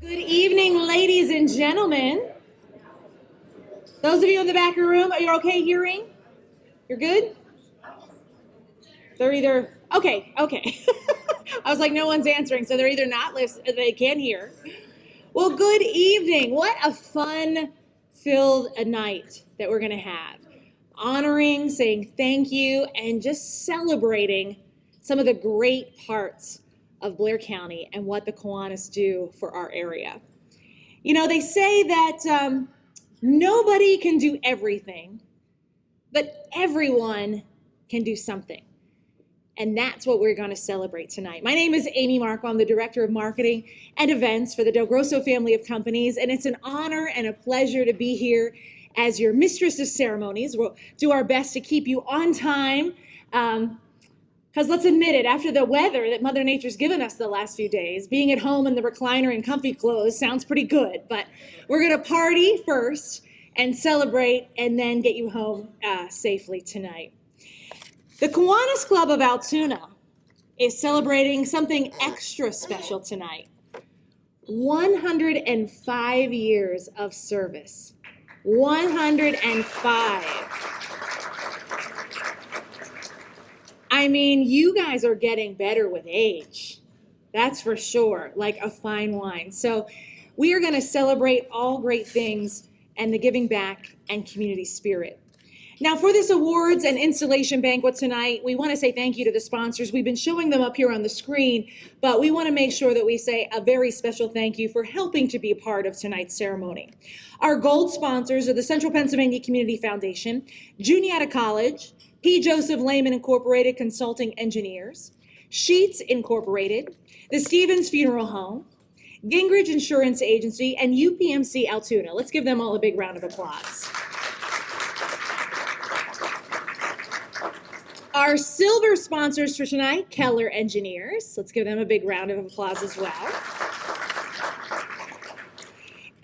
Good evening, ladies and gentlemen. Those of you in the back of the room, are you okay hearing? You're good? They're either, okay. I was like, no one's answering, so they're either not listening, they can't hear. Well, good evening. What a fun-filled night that we're going to have. Honoring, saying thank you, and just celebrating some of the great parts of Blair County and what the Kiwanis do for our area. You know, they say that nobody can do everything, but everyone can do something. And that's what we're going to celebrate tonight. My name is Amy Marco. I'm the Director of Marketing and Events for the Del Grosso family of companies, and it's an honor and a pleasure to be here as your mistress of ceremonies. We'll do our best to keep you on time, because let's admit it, after the weather that Mother Nature's given us the last few days, being at home in the recliner and comfy clothes sounds pretty good, but we're going to party first and celebrate and then get you home safely tonight. The Kiwanis Club of Altoona is celebrating something extra special tonight. 105 years of service. 105. I mean, you guys are getting better with age. That's for sure, like a fine wine. So we are going to celebrate all great things and the giving back and community spirit. Now, for this awards and installation banquet tonight, we want to say thank you to the sponsors. We've been showing them up here on the screen, but we want to make sure that we say a very special thank you for helping to be a part of tonight's ceremony. Our gold sponsors are the Central Pennsylvania Community Foundation, Juniata College, P. Joseph Lehman Incorporated Consulting Engineers, Sheets Incorporated, the Stevens Funeral Home, Gingrich Insurance Agency, and UPMC Altoona. Let's give them all a big round of applause. Our silver sponsors for tonight, Keller Engineers. Let's give them a big round of applause as well.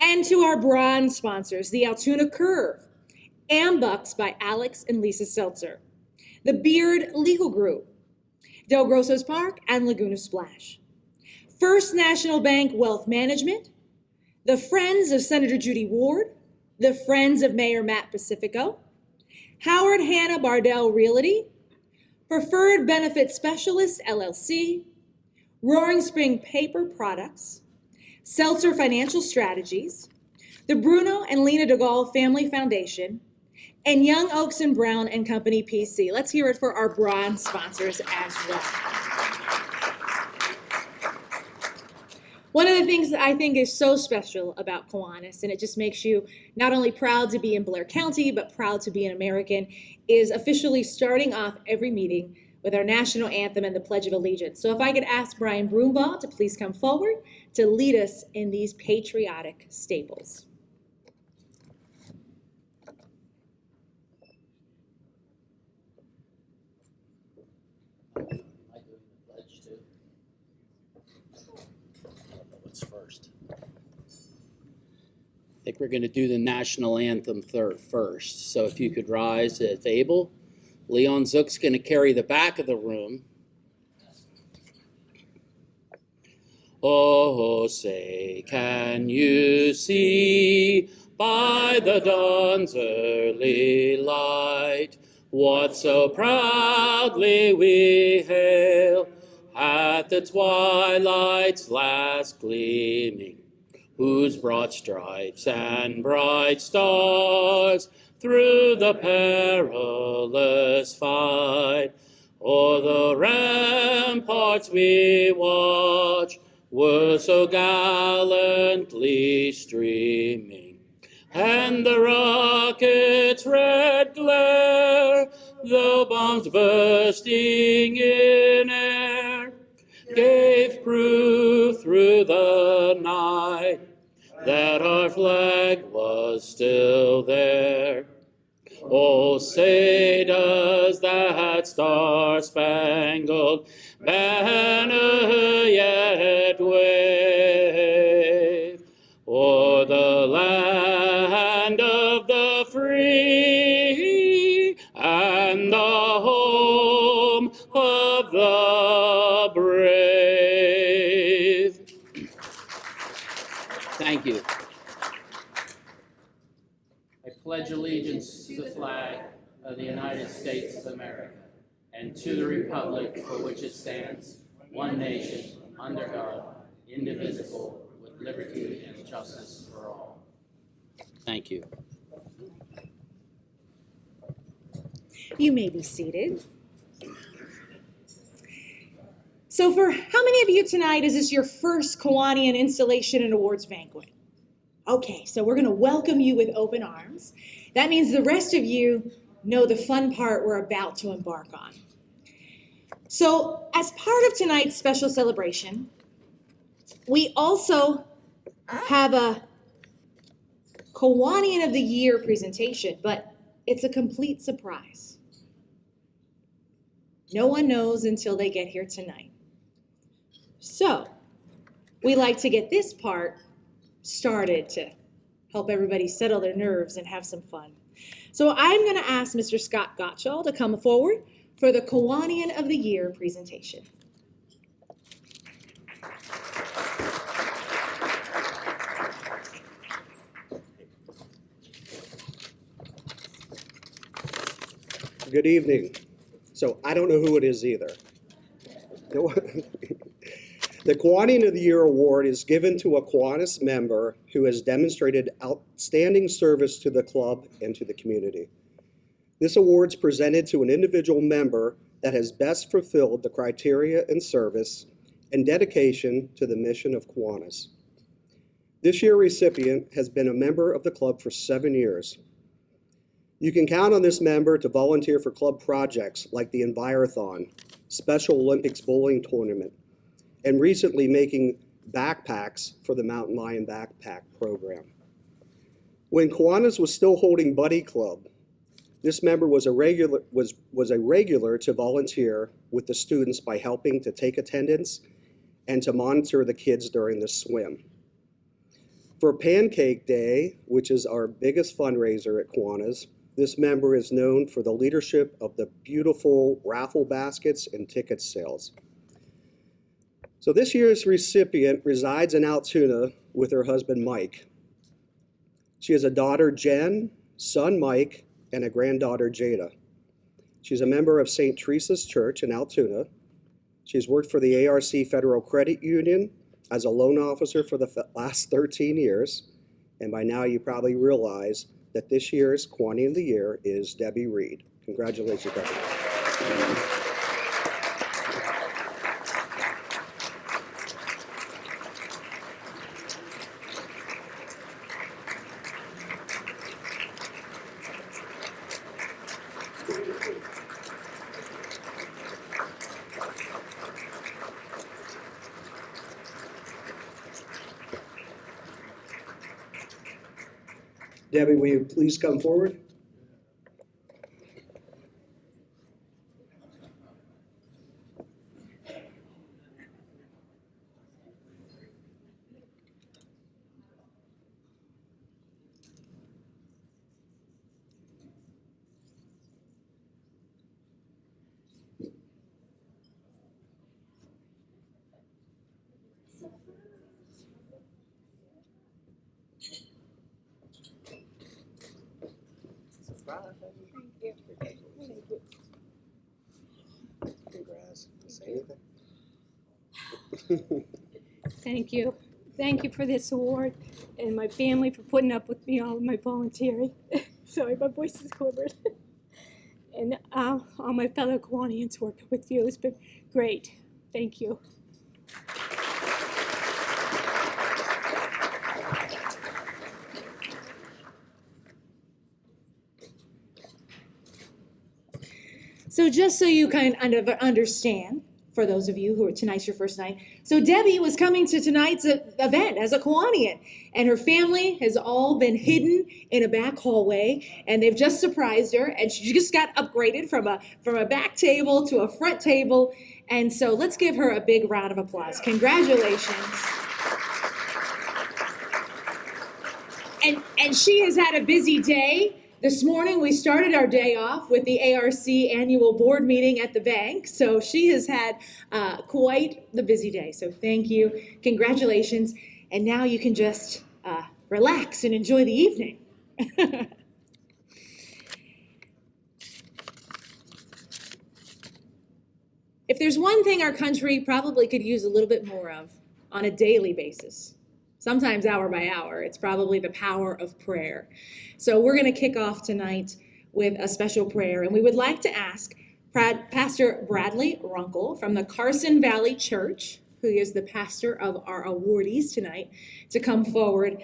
And to our bronze sponsors, the Altoona Curve, Ambucks by Alex and Lisa Seltzer, the Beard Legal Group, Del Grosso's Park, and Laguna Splash, First National Bank Wealth Management, the Friends of Senator Judy Ward, the Friends of Mayor Matt Pacifico, Howard Hanna Bardell Realty, Preferred Benefit Specialist, LLC, Roaring Spring Paper Products, Seltzer Financial Strategies, the Bruno and Lena DeGaulle Family Foundation, and Young Oaks and Brown and Company PC. Let's hear it for our bronze sponsors as well. One of the things that I think is so special about Kiwanis, and it just makes you not only proud to be in Blair County, but proud to be an American, is officially starting off every meeting with our national anthem and the Pledge of Allegiance. So if I could ask Brian Broombaugh to please come forward to lead us in these patriotic staples. First. I think we're going to do the national anthem first. So if you could rise if able. Leon Zook's going to carry the back of the room. Oh, say, can you see by the dawn's early light what so proudly we hail at the twilight's last gleaming, whose broad stripes and bright stars through the perilous fight o'er the ramparts we watch were so gallantly streaming, and the rocket's red glare, the bombs bursting in air, gave proof through the night that our flag was still there. Oh, say does that star-spangled banner yet wave o'er the land of the free and the home of the brave. Thank you. I pledge allegiance to the flag of the United States of America and to the republic for which it stands, one nation, under God, indivisible, with liberty and justice for all. Thank you. You may be seated. So for how many of you tonight is this your first Kiwanian Installation and Awards Banquet? Okay, so we're going to welcome you with open arms. That means the rest of you know the fun part we're about to embark on. So as part of tonight's special celebration, we also have a Kiwanian of the Year presentation, but it's a complete surprise. No one knows until they get here tonight. So we like to get this part started to help everybody settle their nerves and have some fun. So I'm going to ask Mr. Scott Gottschall to come forward for the Kiwanian of the Year presentation. Good evening. So I don't know who it is either. The Kiwanian of the Year award is given to a Kiwanis member who has demonstrated outstanding service to the club and to the community. This award is presented to an individual member that has best fulfilled the criteria in service and dedication to the mission of Kiwanis. This year's recipient has been a member of the club for 7 years. You can count on this member to volunteer for club projects like the Envirothon, Special Olympics bowling tournament, and recently making backpacks for the Mountain Lion Backpack program. When Kiwanis was still holding Buddy Club, this member was a regular to volunteer with the students by helping to take attendance and to monitor the kids during the swim. For Pancake Day, which is our biggest fundraiser at Kiwanis, this member is known for the leadership of the beautiful raffle baskets and ticket sales. So this year's recipient resides in Altoona with her husband, Mike. She has a daughter, Jen, son, Mike, and a granddaughter, Jada. She's a member of St. Teresa's Church in Altoona. She's worked for the ARC Federal Credit Union as a loan officer for the last 13 years. And by now you probably realize that this year's Kiwanian of the Year is Debbie Reed. Congratulations, Debbie. Debbie, will you please come forward? Congrats. Say anything? Thank you. Thank you for this award and my family for putting up with me all of my volunteering. Sorry, my voice is quivered. And all my fellow Kiwanians working with you has been great. Thank you. So just so you kind of understand, for those of you who are tonight's your first night, so Debbie was coming to tonight's event as a Kiwanian, and her family has all been hidden in a back hallway, and they've just surprised her, and she just got upgraded from a back table to a front table, and so let's give her a big round of applause. Congratulations. And she has had a busy day. This morning, we started our day off with the ARC annual board meeting at the bank. So she has had quite the busy day. So thank you. Congratulations. And now you can just relax and enjoy the evening. If there's one thing our country probably could use a little bit more of on a daily basis, sometimes hour by hour, it's probably the power of prayer. So we're going to kick off tonight with a special prayer, and we would like to ask Pastor Bradley Runkle from the Carson Valley Church, who is the pastor of our awardees tonight, to come forward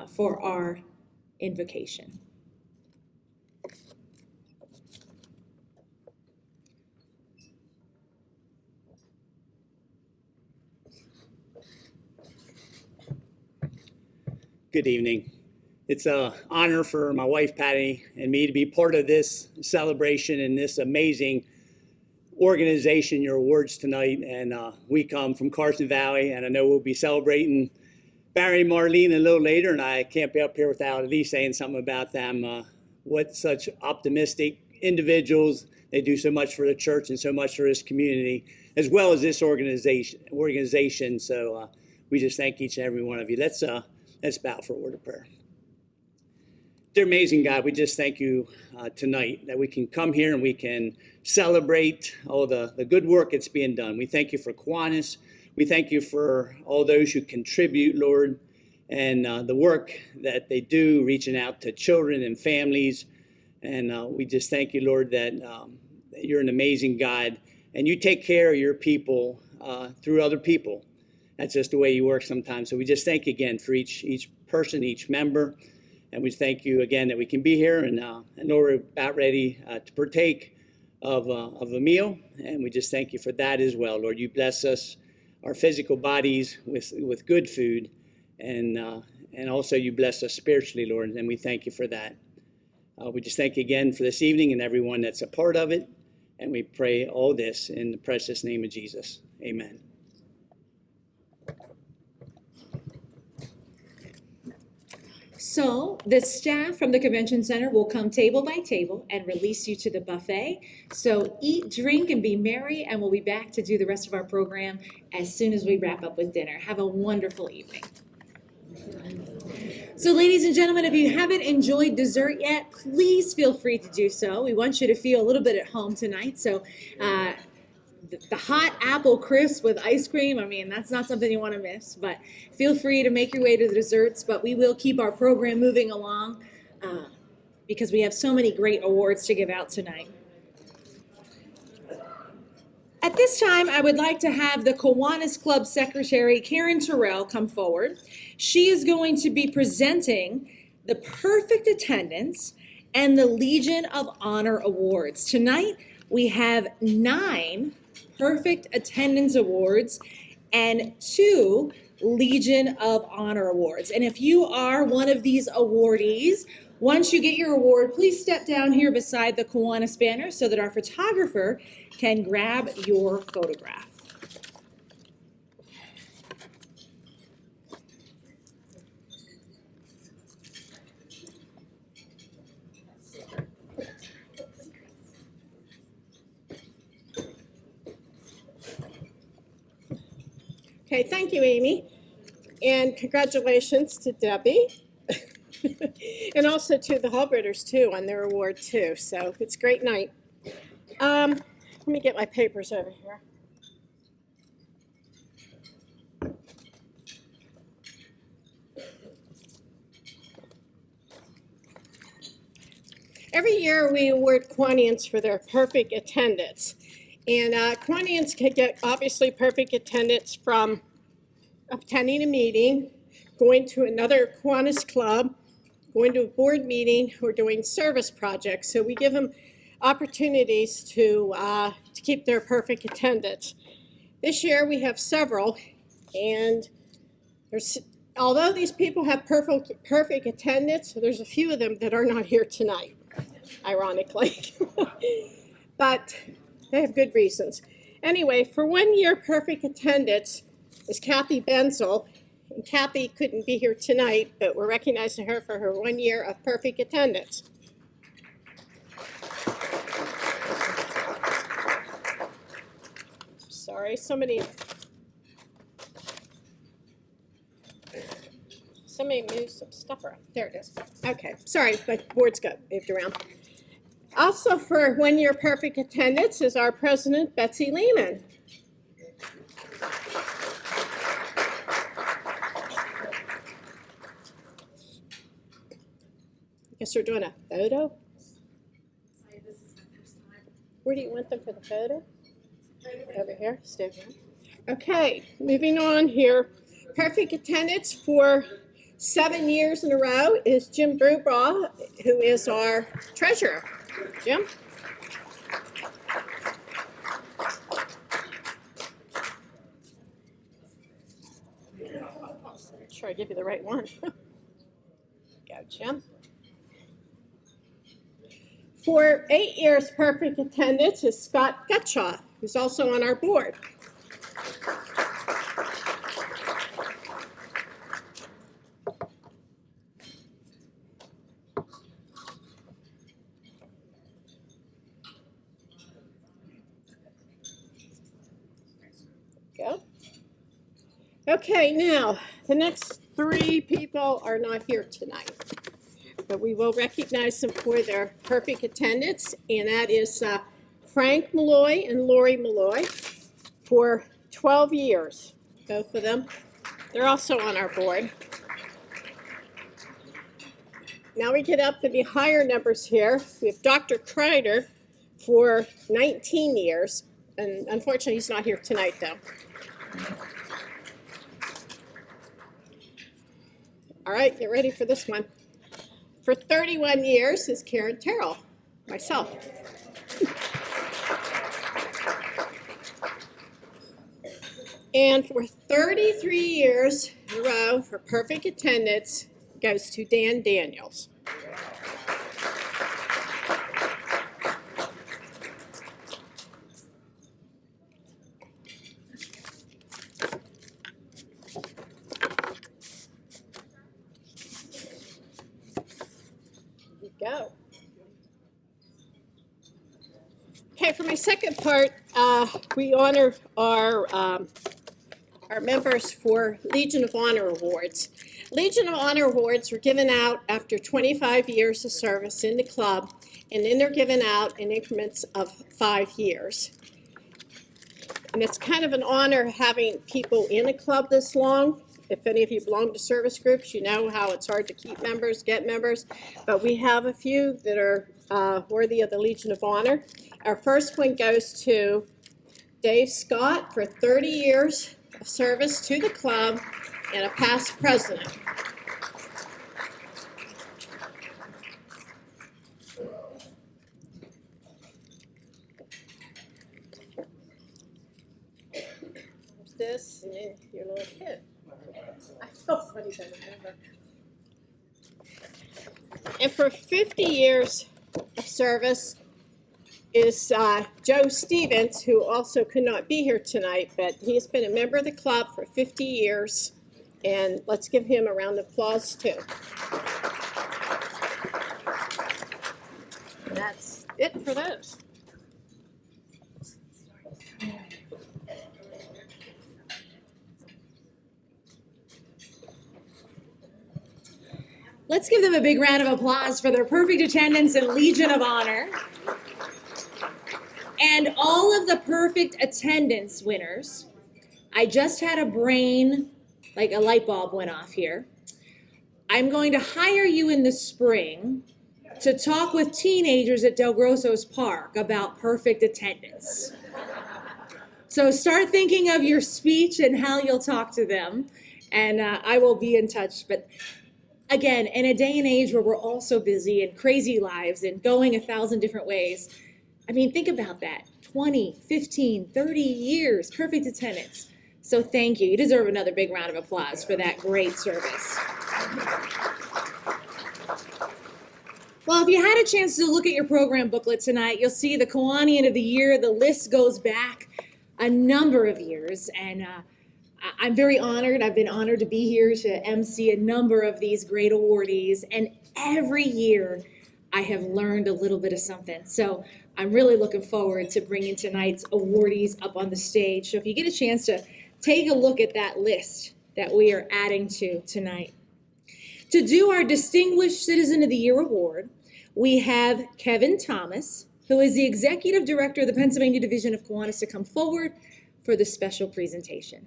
for our invocation. Good evening. It's an honor for my wife, Patty, and me to be part of this celebration and this amazing organization, your awards tonight. And we come from Carson Valley, and I know we'll be celebrating Barry and Marlene a little later, and I can't be up here without at least saying something about them. What such optimistic individuals. They do so much for the church and so much for this community, as well as this organization. So we just thank each and every one of you. Let's bow for a word of prayer. Dear amazing God, we just thank you tonight that we can come here and we can celebrate all the good work that's being done. We thank you for Kiwanis. We thank you for all those who contribute, Lord, and the work that they do, reaching out to children and families. And we just thank you, Lord, that you're an amazing God and you take care of your people through other people. That's just the way you work sometimes. So we just thank you again for each person, each member. And we thank you again that we can be here. And we're about ready to partake of a meal. And we just thank you for that as well. Lord, you bless us, our physical bodies with good food. And also you bless us spiritually, Lord. And we thank you for that. We just thank you again for this evening and everyone that's a part of it. And we pray all this in the precious name of Jesus. Amen. So the staff from the convention center will come table by table and release you to the buffet. So eat, drink, and be merry, and we'll be back to do the rest of our program as soon as we wrap up with dinner. Have a wonderful evening. So ladies and gentlemen, if you haven't enjoyed dessert yet, please feel free to do so. We want you to feel a little bit at home tonight. So the hot apple crisp with ice cream, I mean, that's not something you want to miss, but feel free to make your way to the desserts, but we will keep our program moving along because we have so many great awards to give out tonight. At this time, I would like to have the Kiwanis Club Secretary, Karen Terrell, come forward. She is going to be presenting the Perfect Attendance and the Legion of Honor Awards. Tonight, we have 9 Perfect Attendance Awards and 2 Legion of Honor Awards. And if you are one of these awardees, once you get your award, please step down here beside the Kiwanis banner so that our photographer can grab your photograph. Okay, thank you, Amy. And congratulations to Debbie. And also to the Hallbritters, too, on their award, too. So it's a great night. Let me get my papers over here. Every year we award Kiwanians for their perfect attendance. And Kiwanians can get obviously perfect attendance from attending a meeting, going to another Kiwanis club, going to a board meeting, or doing service projects. So we give them opportunities to keep their perfect attendance. This year we have several, and although these people have perfect attendance, there's a few of them that are not here tonight, ironically. But they have good reasons. Anyway, for 1 year perfect attendance is Kathy Benzel. And Kathy couldn't be here tonight, but we're recognizing her for her 1 year of perfect attendance. Sorry, somebody move some stuff around. There it is. Okay, sorry, my board's got moved around. Also for 1 year perfect attendance is our president, Betsy Lehman. I guess we're doing a photo. Where do you want them for the photo? Over here, stay here. Okay, moving on here. Perfect attendance for 7 years in a row is Jim Brubaugh, who is our treasurer. Jim? Make sure I give you the right one. Go, Jim. For 8 years, perfect attendance is Scott Gutschall, who's also on our board. Go. Okay, now, the next 3 people are not here tonight, but we will recognize them for their perfect attendance, and that is Frank Malloy and Lori Malloy for 12 years, both of them. They're also on our board. Now we get up to the higher numbers here. We have Dr. Kreider for 19 years, and unfortunately he's not here tonight though. All right, get ready for this one. For 31 years is Karen Terrell, myself. And for 33 years in a row for perfect attendance goes to Dan Daniels. Go. Okay, for my second part, we honor our members for Legion of Honor Awards. Legion of Honor Awards were given out after 25 years of service in the club, and then they're given out in increments of 5 years. And it's kind of an honor having people in a club this long. If any of you belong to service groups, you know how it's hard to keep members, get members. But we have a few that are worthy of the Legion of Honor. Our first one goes to Dave Scott for 30 years of service to the club and a past president. There's this and then your little kid. I feel funny that I remember. And for 50 years of service is Joe Stevens, who also could not be here tonight, but he's been a member of the club for 50 years. And let's give him a round of applause too. And that's it for those. Let's give them a big round of applause for their perfect attendance and Legion of Honor. And all of the perfect attendance winners, I just had a brain, like a light bulb went off here. I'm going to hire you in the spring to talk with teenagers at Del Grosso's Park about perfect attendance. So start thinking of your speech and how you'll talk to them, and I will be in touch. But again, in a day and age where we're all so busy and crazy lives and going 1,000 different ways, I mean, think about that. 20, 15, 30 years, perfect attendance. So thank you. You deserve another big round of applause for that great service. Well, if you had a chance to look at your program booklet tonight, you'll see the Kiwanian of the Year. The list goes back a number of years, and I'm very honored. I've been honored to be here to MC a number of these great awardees, and every year I have learned a little bit of something. So I'm really looking forward to bringing tonight's awardees up on the stage. So if you get a chance to take a look at that list that we are adding to tonight. To do our Distinguished Citizen of the Year award, we have Kevin Thomas, who is the Executive Director of the Pennsylvania Division of Kiwanis, to come forward for the special presentation.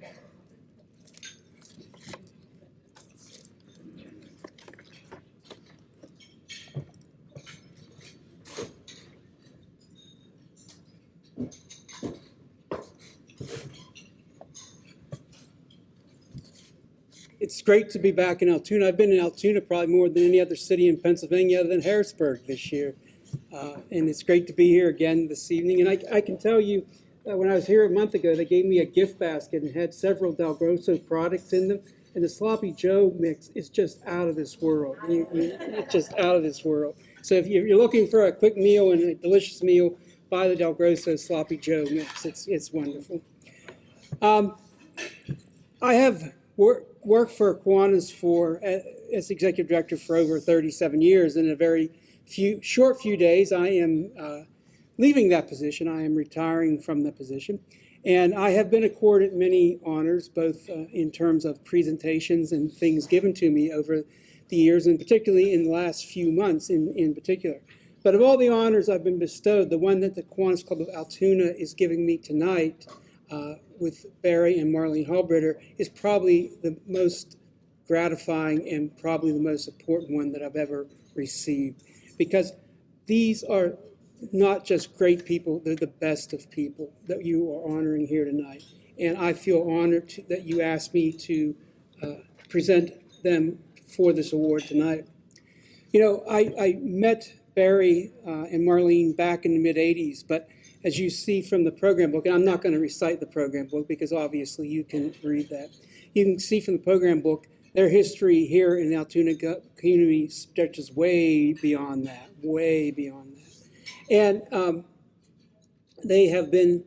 It's great to be back in Altoona. I've been in Altoona probably more than any other city in Pennsylvania other than Harrisburg this year. And it's great to be here again this evening. And I can tell you, when I was here a month ago, they gave me a gift basket and had several Del Grosso products in them. And the Sloppy Joe mix is just out of this world. It's just out of this world. So if you're looking for a quick meal and a delicious meal, buy the Del Grosso Sloppy Joe mix. It's wonderful. I have worked for Kiwanis as executive director for over 37 years. In a very short few days, I am leaving that position. I am retiring from the position. And I have been accorded many honors, both in terms of presentations and things given to me over the years, and particularly in the last few months in particular. But of all the honors I've been bestowed, the one that the Kiwanis Club of Altoona is giving me tonight with Barry and Marlene Hallbritter is probably the most gratifying and probably the most important one that I've ever received. Because these are not just great people, they're the best of people that you are honoring here tonight. And I feel honored that you asked me to present them for this award tonight. You know, I met Barry and Marlene back in the mid-'80s, but as you see from the program book, and I'm not going to recite the program book because obviously you can read that. You can see from the program book, their history here in the Altoona community stretches way beyond that, way beyond that. And they have been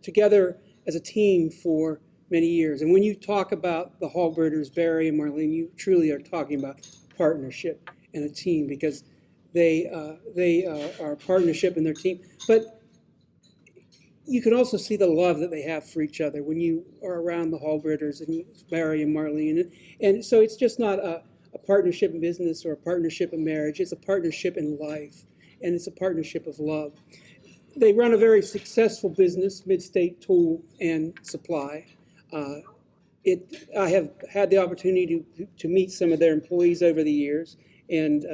together as a team for many years. And when you talk about the Hallbritters, Barry and Marlene, you truly are talking about partnership and a team, because they are a partnership in their team. But you can also see the love that they have for each other when you are around the Hallbritters and Barry and Marlene. And so it's just not a partnership in business or a partnership in marriage. It's a partnership in life, and it's a partnership of love. They run a very successful business, Mid-State Tool and Supply. I have had the opportunity to meet some of their employees over the years and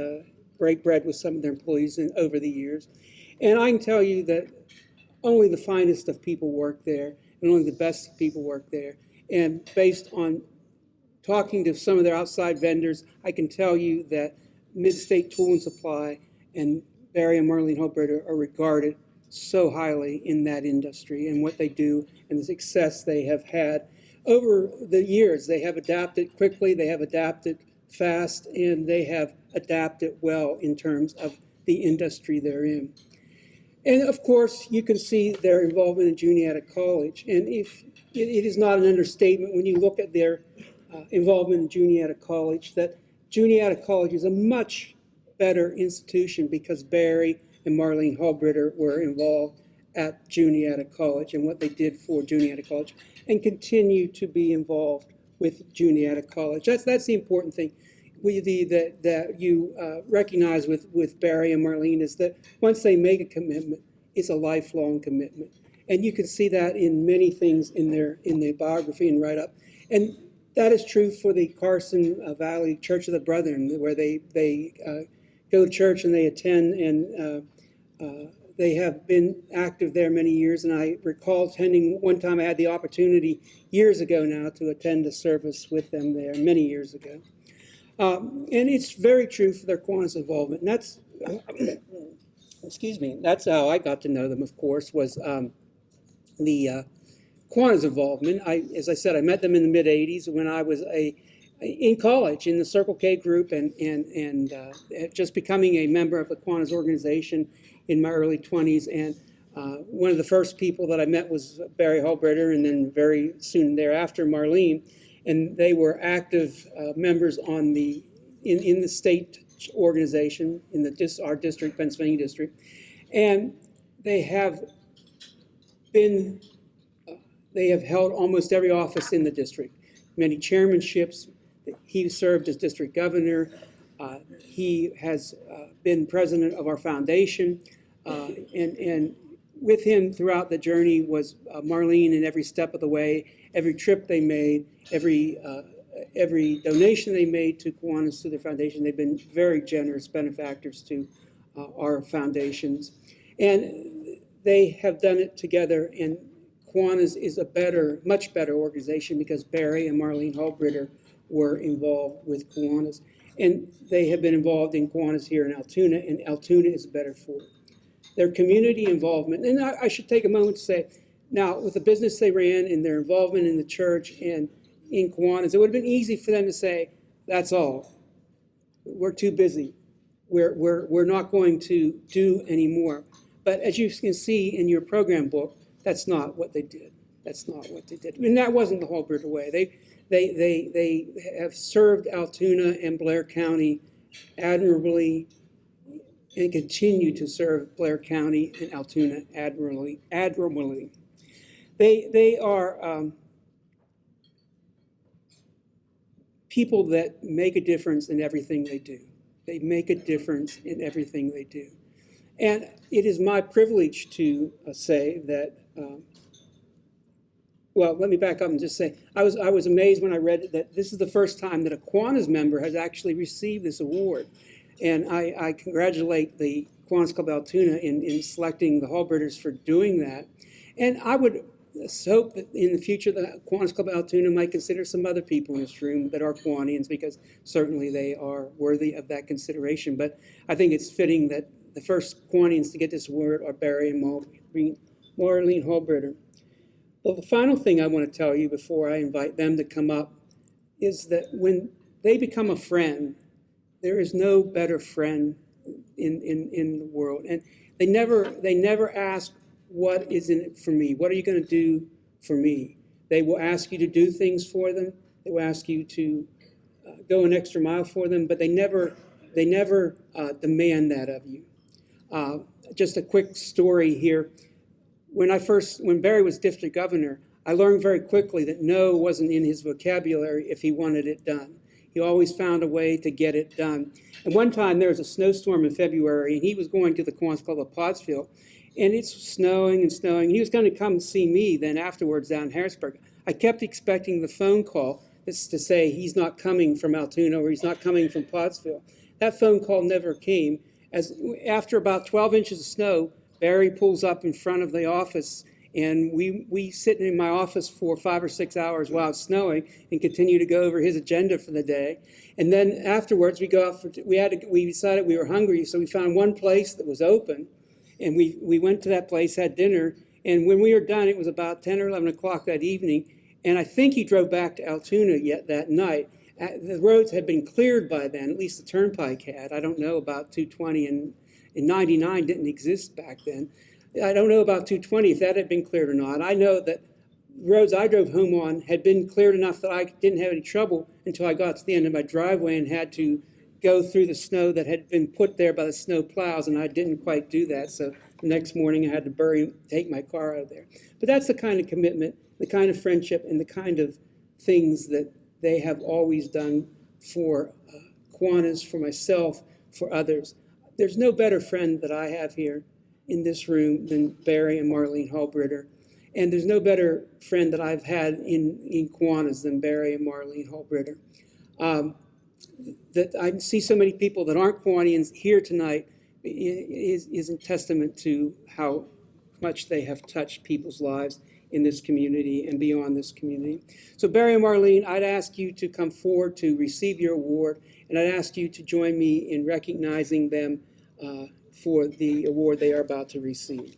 break bread with some of their employees over the years. And I can tell you that only the finest of people work there, and only the best of people work there. And based on talking to some of their outside vendors, I can tell you that Mid-State Tool and Supply and Barry and Marlene Hallbritter are regarded so highly in that industry and what they do and the success they have had over the years. They have adapted quickly, they have adapted fast, and they have adapted well in terms of the industry they're in. And of course, you can see their involvement in Juniata College. And if it is not an understatement when you look at their involvement in Juniata College, that Juniata College is a much better institution because Barry and Marlene Hallbritter were involved at Juniata College and what they did for Juniata College, and continue to be involved with Juniata College. That's the important thing. That you recognize with Barry and Marlene is that once they make a commitment, it's a lifelong commitment. And you can see that in many things in their biography and write-up. And that is true for the Carson Valley Church of the Brethren, where they go to church and they attend, and they have been active there many years. And I recall attending, one time I had the opportunity years ago now to attend a service with them there, many years ago. And it's very true for their Kiwanis involvement. And that's, excuse me, that's how I got to know them, of course, was the Kiwanis involvement. As I said, I met them in the mid-'80s when I was in college in the Circle K group and just becoming a member of the Kiwanis organization in my early 20s. And one of the first people that I met was Barry Hallbritter, and then very soon thereafter Marlene. And they were active members on in the state organization in our district, Pennsylvania district, and they have held almost every office in the district, many chairmanships. He served as district governor. He has been president of our foundation. And with him throughout the journey was Marlene in every step of the way, every trip they made, every donation they made to Kiwanis, to their foundation. They've been very generous benefactors to our foundations. And they have done it together, and Kiwanis is a better, much better organization because Barry and Marlene Hallbritter were involved with Kiwanis. And they have been involved in Kiwanis here in Altoona, and Altoona is better for it. Their community involvement, and I should take a moment to say, now with the business they ran and their involvement in the church and in Kiwanis, it would have been easy for them to say, that's all. We're too busy. We're not going to do any more. But as you can see in your program book, that's not what they did. That's not what they did. And that wasn't the Hallbritter way. They have served Altoona and Blair County admirably and continue to serve Blair County and Altoona admirably. They are people that make a difference in everything they do. They make a difference in everything they do. And it is my privilege to say that, well, let me back up and just say, I was amazed when I read that this is the first time that a Kiwanis member has actually received this award. And I congratulate the Kiwanis Club Altoona in selecting the Hallbritters for doing that. And I would hope that in the future the Kiwanis Club Altoona might consider some other people in this room that are Kiwanians, because certainly they are worthy of that consideration. But I think it's fitting that the first Kiwanians to get this award are Barry and Marlene Hallbritter. Well, the final thing I want to tell you before I invite them to come up is that when they become a friend, there is no better friend in the world. And they never ask, what is in it for me? What are you going to do for me? They will ask you to do things for them. They will ask you to go an extra mile for them, but they never demand that of you. Just a quick story here. When Barry was district governor, I learned very quickly that no wasn't in his vocabulary if he wanted it done. He always found a way to get it done. And one time there was a snowstorm in February, and he was going to the Kiwanis Club of Pottsville, and it's snowing and snowing. And he was going to come see me then afterwards down in Harrisburg. I kept expecting the phone call that's to say he's not coming from Altoona or he's not coming from Pottsville. That phone call never came. As after about 12 inches of snow, Barry pulls up in front of the office, and we sit in my office for 5 or 6 hours while it's snowing and continue to go over his agenda for the day. And then afterwards, we go out we decided we were hungry, so we found one place that was open, and we went to that place, had dinner, and when we were done, it was about 10 or 11 o'clock that evening, and I think he drove back to Altoona yet that night. The roads had been cleared by then, at least the turnpike had. I don't know about 220, and 99 didn't exist back then. I don't know about 220 if that had been cleared or not. I know that roads I drove home on had been cleared enough that I didn't have any trouble until I got to the end of my driveway and had to go through the snow that had been put there by the snow plows, and I didn't quite do that. So the next morning I had to take my car out of there. But that's the kind of commitment, the kind of friendship, and the kind of things that they have always done for Kiwanis, for myself, for others. There's no better friend that I have here in this room than Barry and Marlene Hallbritter. And there's no better friend that I've had in Kiwanis than Barry and Marlene Hallbritter. That I see so many people that aren't Kiwanians here tonight is a testament to how much they have touched people's lives in this community and beyond this community. So Barry and Marlene, I'd ask you to come forward to receive your award, and I'd ask you to join me in recognizing them for the award they are about to receive.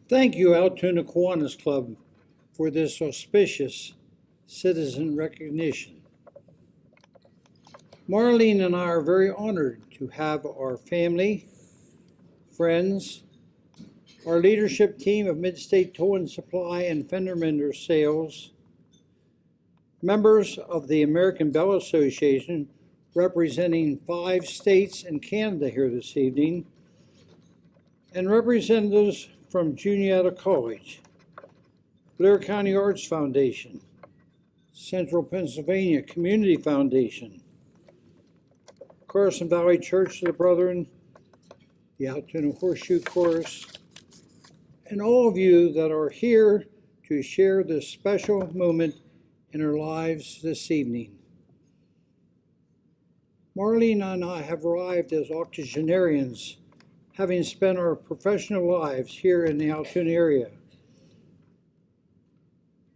Thank you, Altoona Kiwanis Club, for this auspicious citizen recognition. Marlene and I are very honored to have our family, friends, our leadership team of Mid-State Tow and Supply and Fender Mender Sales, members of the American Bell Association representing 5 states and Canada here this evening, and representatives from Juniata College, Blair County Arts Foundation, Central Pennsylvania Community Foundation, Carson Valley Church of the Brethren, the Altoona Horseshoe Chorus, and all of you that are here to share this special moment in our lives this evening. Marlene and I have arrived as octogenarians, having spent our professional lives here in the Altoona area.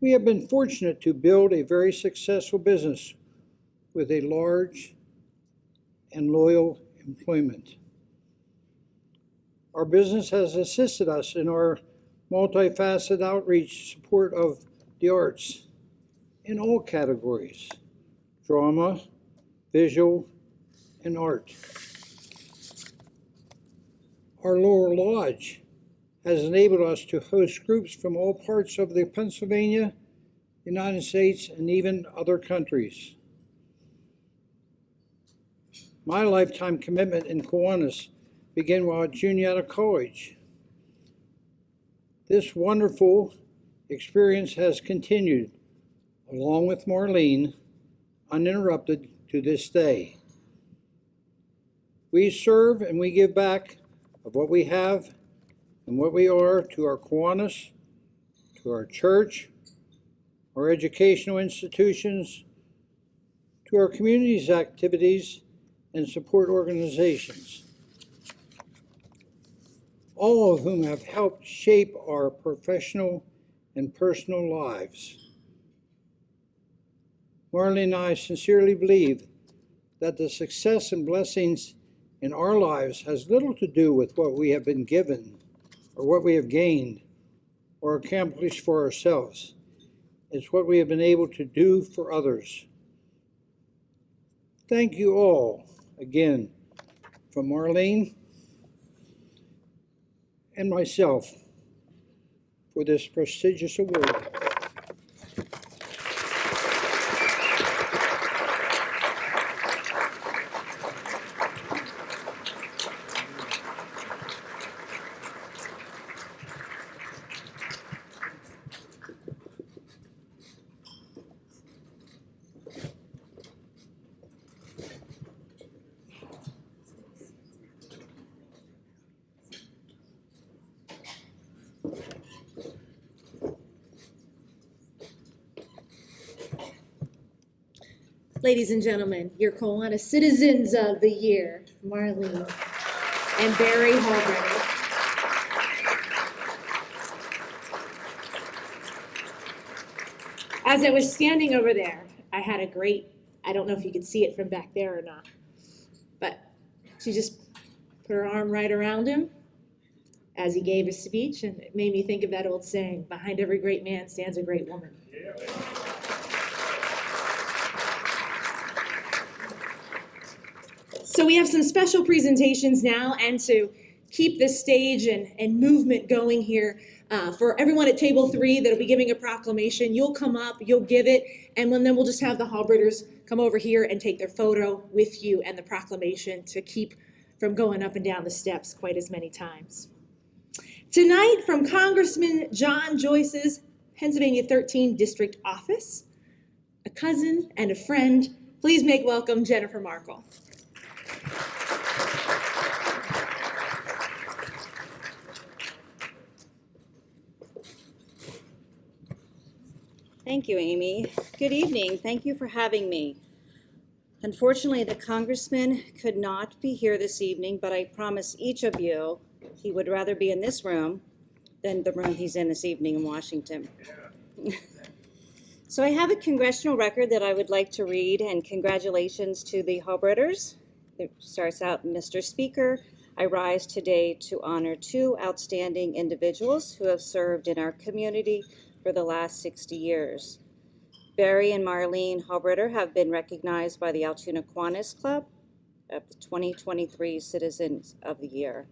We have been fortunate to build a very successful business with a large and loyal employment. Our business has assisted us in our multifaceted outreach support of the arts in all categories: drama, visual, and art. Our Lower Lodge has enabled us to host groups from all parts of the Pennsylvania, United States, and even other countries. My lifetime commitment in Kiwanis began while at Juniata College. This wonderful experience has continued, along with Marlene, uninterrupted to this day. We serve and we give back of what we have and what we are to our Kiwanis, to our church, our educational institutions, to our community's activities and support organizations, all of whom have helped shape our professional and personal lives. Marlene and I sincerely believe that the success and blessings in our lives has little to do with what we have been given or what we have gained or accomplished for ourselves. It's what we have been able to do for others. Thank you all again from Marlene and myself for this prestigious award. Ladies and gentlemen, your Kiwanis Citizens of the Year, Marlene and Barry Hallbrand. As I was standing over there, I had a great, I don't know if you could see it from back there or not, but she just put her arm right around him as he gave his speech, and it made me think of that old saying, behind every great man stands a great woman. So we have some special presentations now, and to keep the stage and movement going here, for everyone at table 3 that'll be giving a proclamation, you'll come up, you'll give it, and then we'll just have the Hallbritters come over here and take their photo with you and the proclamation to keep from going up and down the steps quite as many times. Tonight, from Congressman John Joyce's Pennsylvania 13 District Office, a cousin and a friend, please make welcome Jennifer Markle. Thank you, Amy. Good evening. Thank you for having me. Unfortunately, the congressman could not be here this evening, but I promise each of you he would rather be in this room than the room he's in this evening in Washington. So I have a congressional record that I would like to read, and congratulations to the Hallbritters. It starts out, Mr. Speaker, I rise today to honor two outstanding individuals who have served in our community for the last 60 years. Barry and Marlene Halbritter have been recognized by the Altoona Kiwanis Club of the 2023 Citizens of the Year.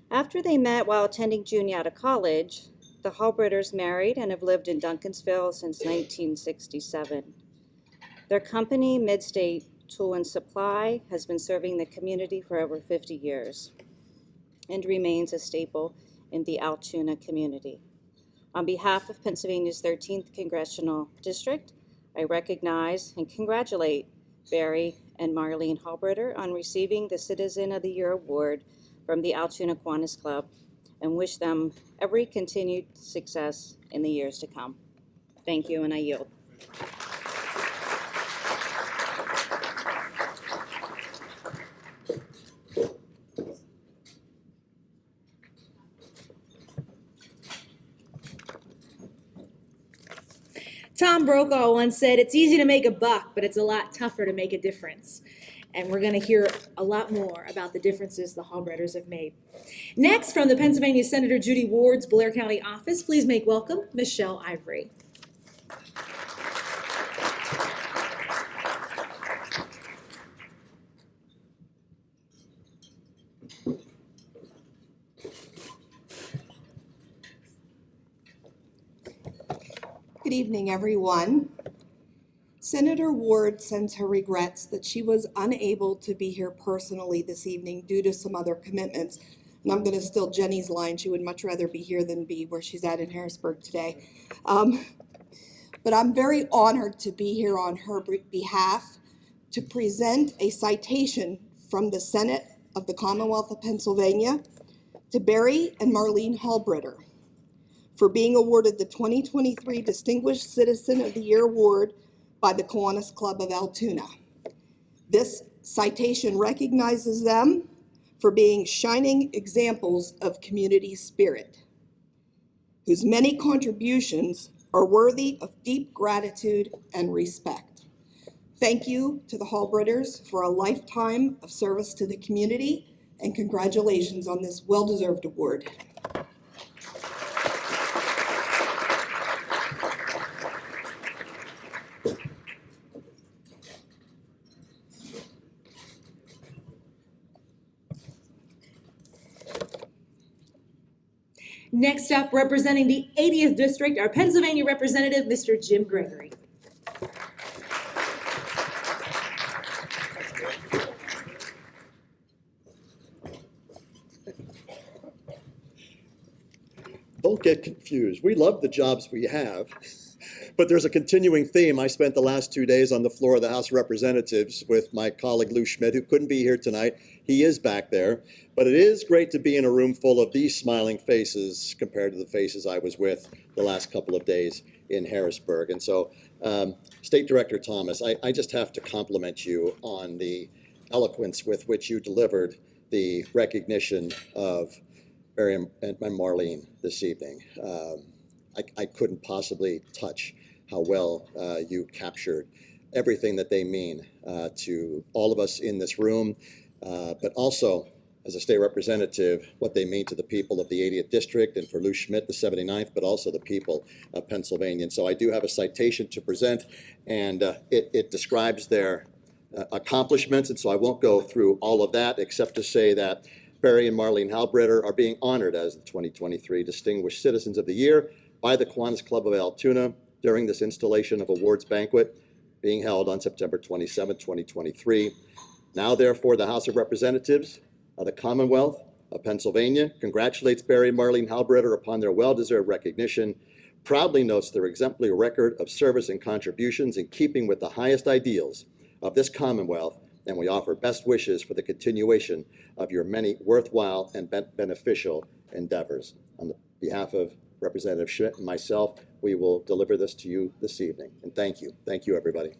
After they met while attending Juniata College, the Halbritters married and have lived in Duncansville since 1967. Their company, Midstate Tool and Supply, has been serving the community for over 50 years and remains a staple in the Altoona community. On behalf of Pennsylvania's 13th Congressional District, I recognize and congratulate Barry and Marlene Halbritter on receiving the Citizen of the Year Award from the Altoona Kiwanis Club and wish them every continued success in the years to come. Thank you, and I yield. Tom Brokaw once said, "It's easy to make a buck, but it's a lot tougher to make a difference." And we're going to hear a lot more about the differences the Halbritters have made. Next, from the Pennsylvania Senator Judy Ward's Blair County office, please make welcome Michelle Ivory. Good evening, everyone. Senator Ward sends her regrets that she was unable to be here personally this evening due to some other commitments. And I'm going to steal Jenny's line. She would much rather be here than be where she's at in Harrisburg today. But I'm very honored to be here on her behalf to present a citation from the Senate of the Commonwealth of Pennsylvania to Barry and Marlene Halbritter for being awarded the 2023 Distinguished Citizen of the Year Award by the Kiwanis Club of Altoona. This citation recognizes them for being shining examples of community spirit, whose many contributions are worthy of deep gratitude and respect. Thank you to the Halbritters for a lifetime of service to the community, and congratulations on this well-deserved award. Next up, representing the 80th District, our Pennsylvania representative, Mr. Jim Gregory. Don't get confused. We love the jobs we have, but there's a continuing theme. I spent the last 2 days on the floor of the House of Representatives with my colleague Lou Schmidt, who couldn't be here tonight. He is back there, but it is great to be in a room full of these smiling faces compared to the faces I was with the last couple of days in Harrisburg. And so, State Director Thomas, I just have to compliment you on the eloquence with which you delivered the recognition of Barry and Marlene this evening. I couldn't possibly touch how well you captured everything that they mean to all of us in this room, but also as a state representative, what they mean to the people of the 80th District and for Lou Schmidt, the 79th, but also the people of Pennsylvania. And so I do have a citation to present, and it describes their accomplishments, and so I won't go through all of that except to say that Barry and Marlene Halbritter are being honored as the 2023 Distinguished Citizens of the Year by the Kiwanis Club of Altoona during this installation of awards banquet being held on September 27, 2023. Now, therefore, the House of Representatives of the Commonwealth of Pennsylvania congratulates Barry and Marlene Halbritter upon their well-deserved recognition, proudly notes their exemplary record of service and contributions in keeping with the highest ideals of this Commonwealth, and we offer best wishes for the continuation of your many worthwhile and beneficial endeavors. On the behalf of Representative Schmidt and myself, we will deliver this to you this evening. And thank you. Thank you, everybody.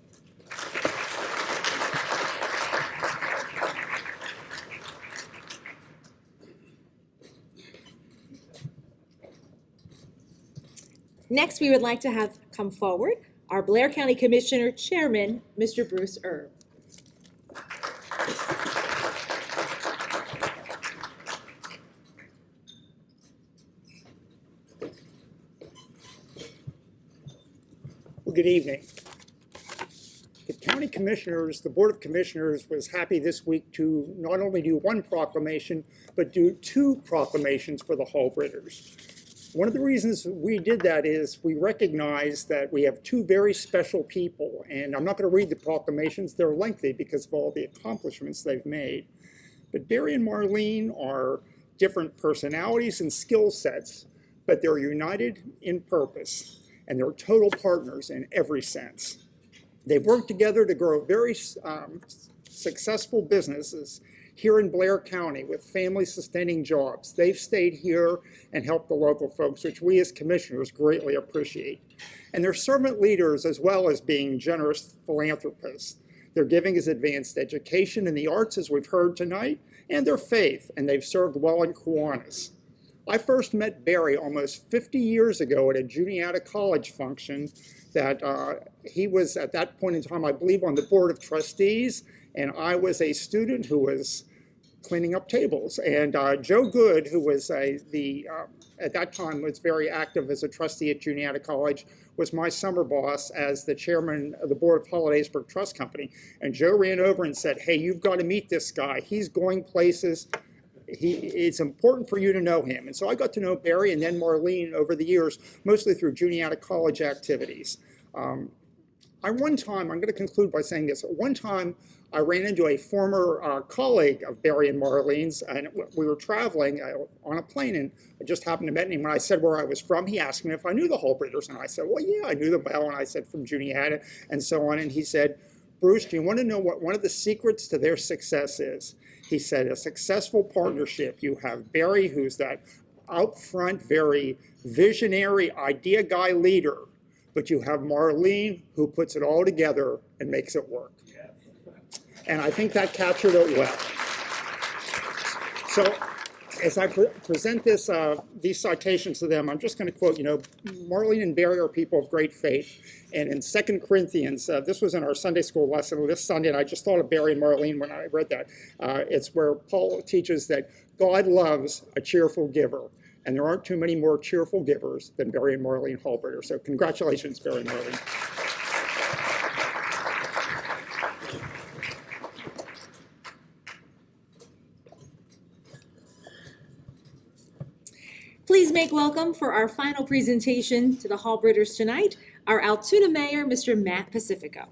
Next, we would like to have come forward our Blair County Commissioner Chairman, Mr. Bruce Erb. good evening. The County Commissioners, the Board of Commissioners was happy this week to not only do one proclamation, but do two proclamations for the Hallbritters. One of the reasons we did that is we recognize that we have two very special people, and I'm not going to read the proclamations, they're lengthy because of all the accomplishments they've made. But Barry and Marlene are different personalities and skill sets, but they're united in purpose, and they're total partners in every sense. They've worked together to grow very successful businesses here in Blair County with family-sustaining jobs. They've stayed here and helped the local folks, which we as commissioners greatly appreciate. And they're servant leaders as well as being generous philanthropists. Their giving is advanced education in the arts, as we've heard tonight, and their faith, and they've served well in Kiwanis. I first met Barry almost 50 years ago at a Juniata College function that he was at that point in time, I believe, on the Board of Trustees, and I was a student who was cleaning up tables. And Joe Good, who was at that time was very active as a trustee at Juniata College, was my summer boss as the chairman of the Board of Hollidaysburg Trust Company. And Joe ran over and said, hey, you've got to meet this guy. He's going places. It's important for you to know him. And so I got to know Barry and then Marlene over the years, mostly through Juniata College activities. I'm going to conclude by saying this. One time, I ran into a former colleague of Barry and Marlene's, and we were traveling on a plane, and I just happened to meet him. When I said where I was from, he asked me if I knew the Hallbritters, and I said, well, yeah, I knew them well, and I said from Juniata, and so on. And he said, Bruce, do you want to know what one of the secrets to their success is? He said, a successful partnership. You have Barry, who's that out front, very visionary idea guy leader, but you have Marlene, who puts it all together and makes it work. And I think that captured it well. So as I present these citations to them, I'm just going to quote, Marlene and Barry are people of great faith. And in 2 Corinthians, this was in our Sunday school lesson this Sunday, and I just thought of Barry and Marlene when I read that. It's where Paul teaches that God loves a cheerful giver. And there aren't too many more cheerful givers than Barry and Marlene Hallbritter. So congratulations, Barry and Marlene. Please make welcome for our final presentation to the Hallbritters tonight, our Altoona Mayor, Mr. Matt Pacifico.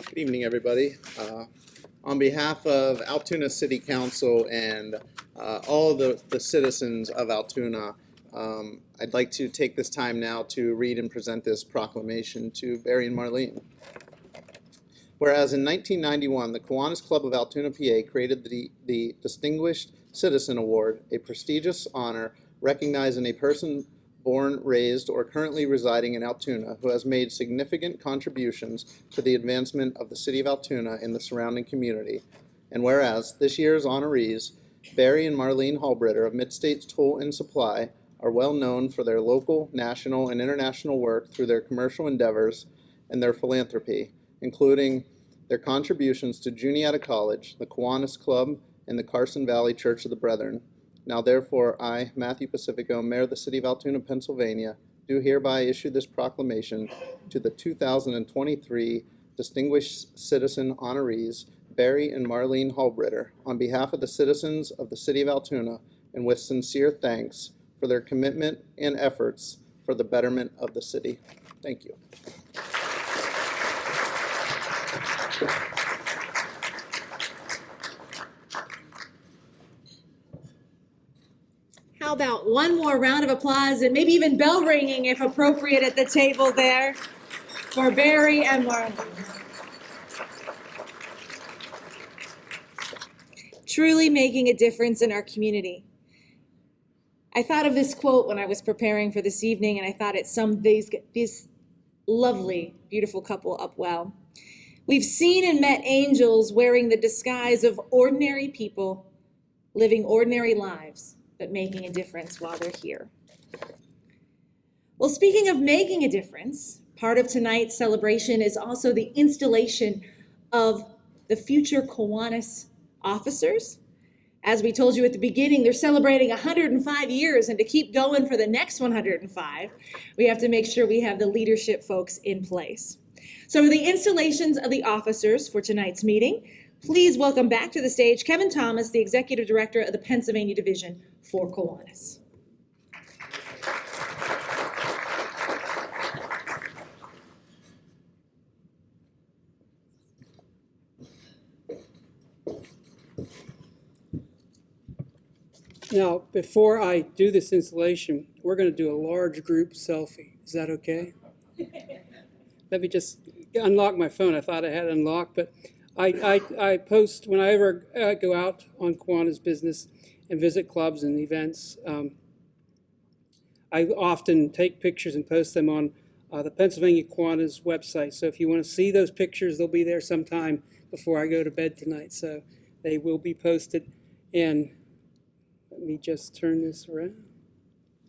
Good evening, everybody. On behalf of Altoona City Council and all the citizens of Altoona, I'd like to take this time now to read and present this proclamation to Barry and Marlene. Whereas in 1991, the Kiwanis Club of Altoona, PA created the Distinguished Citizen Award, a prestigious honor recognizing a person born, raised, or currently residing in Altoona who has made significant contributions to the advancement of the city of Altoona and the surrounding community. And whereas this year's honorees, Barry and Marlene Hallbritter of Mid-States Tool and Supply, are well known for their local, national, and international work through their commercial endeavors and their philanthropy, including their contributions to Juniata College, the Kiwanis Club, and the Carson Valley Church of the Brethren. Now therefore, I, Matthew Pacifico, Mayor of the City of Altoona, Pennsylvania, do hereby issue this proclamation to the 2023 Distinguished Citizen Honorees, Barry and Marlene Hallbritter, on behalf of the citizens of the City of Altoona, and with sincere thanks for their commitment and efforts for the betterment of the city. Thank you. How about one more round of applause and maybe even bell ringing if appropriate at the table there for Barry and Marlene. Truly making a difference in our community. I thought of this quote when I was preparing for this evening, and I thought it summed this lovely, beautiful couple up well. We've seen and met angels wearing the disguise of ordinary people, living ordinary lives, but making a difference while they're here. Well, speaking of making a difference, part of tonight's celebration is also the installation of the future Kiwanis officers. As we told you at the beginning, they're celebrating 105 years, and to keep going for the next 105, we have to make sure we have the leadership folks in place. So for the installations of the officers for tonight's meeting, please welcome back to the stage Kevin Thomas, the Executive Director of the Pennsylvania Division for Kiwanis. Now, before I do this installation, we're going to do a large group selfie. Is that okay? Let me just unlock my phone. I thought I had it unlocked, but I post whenever I go out on Kiwanis business and visit clubs and events. I often take pictures and post them on the Pennsylvania Kiwanis website. So if you want to see those pictures, they'll be there sometime before I go to bed tonight. So they will be posted. And let me just turn this around.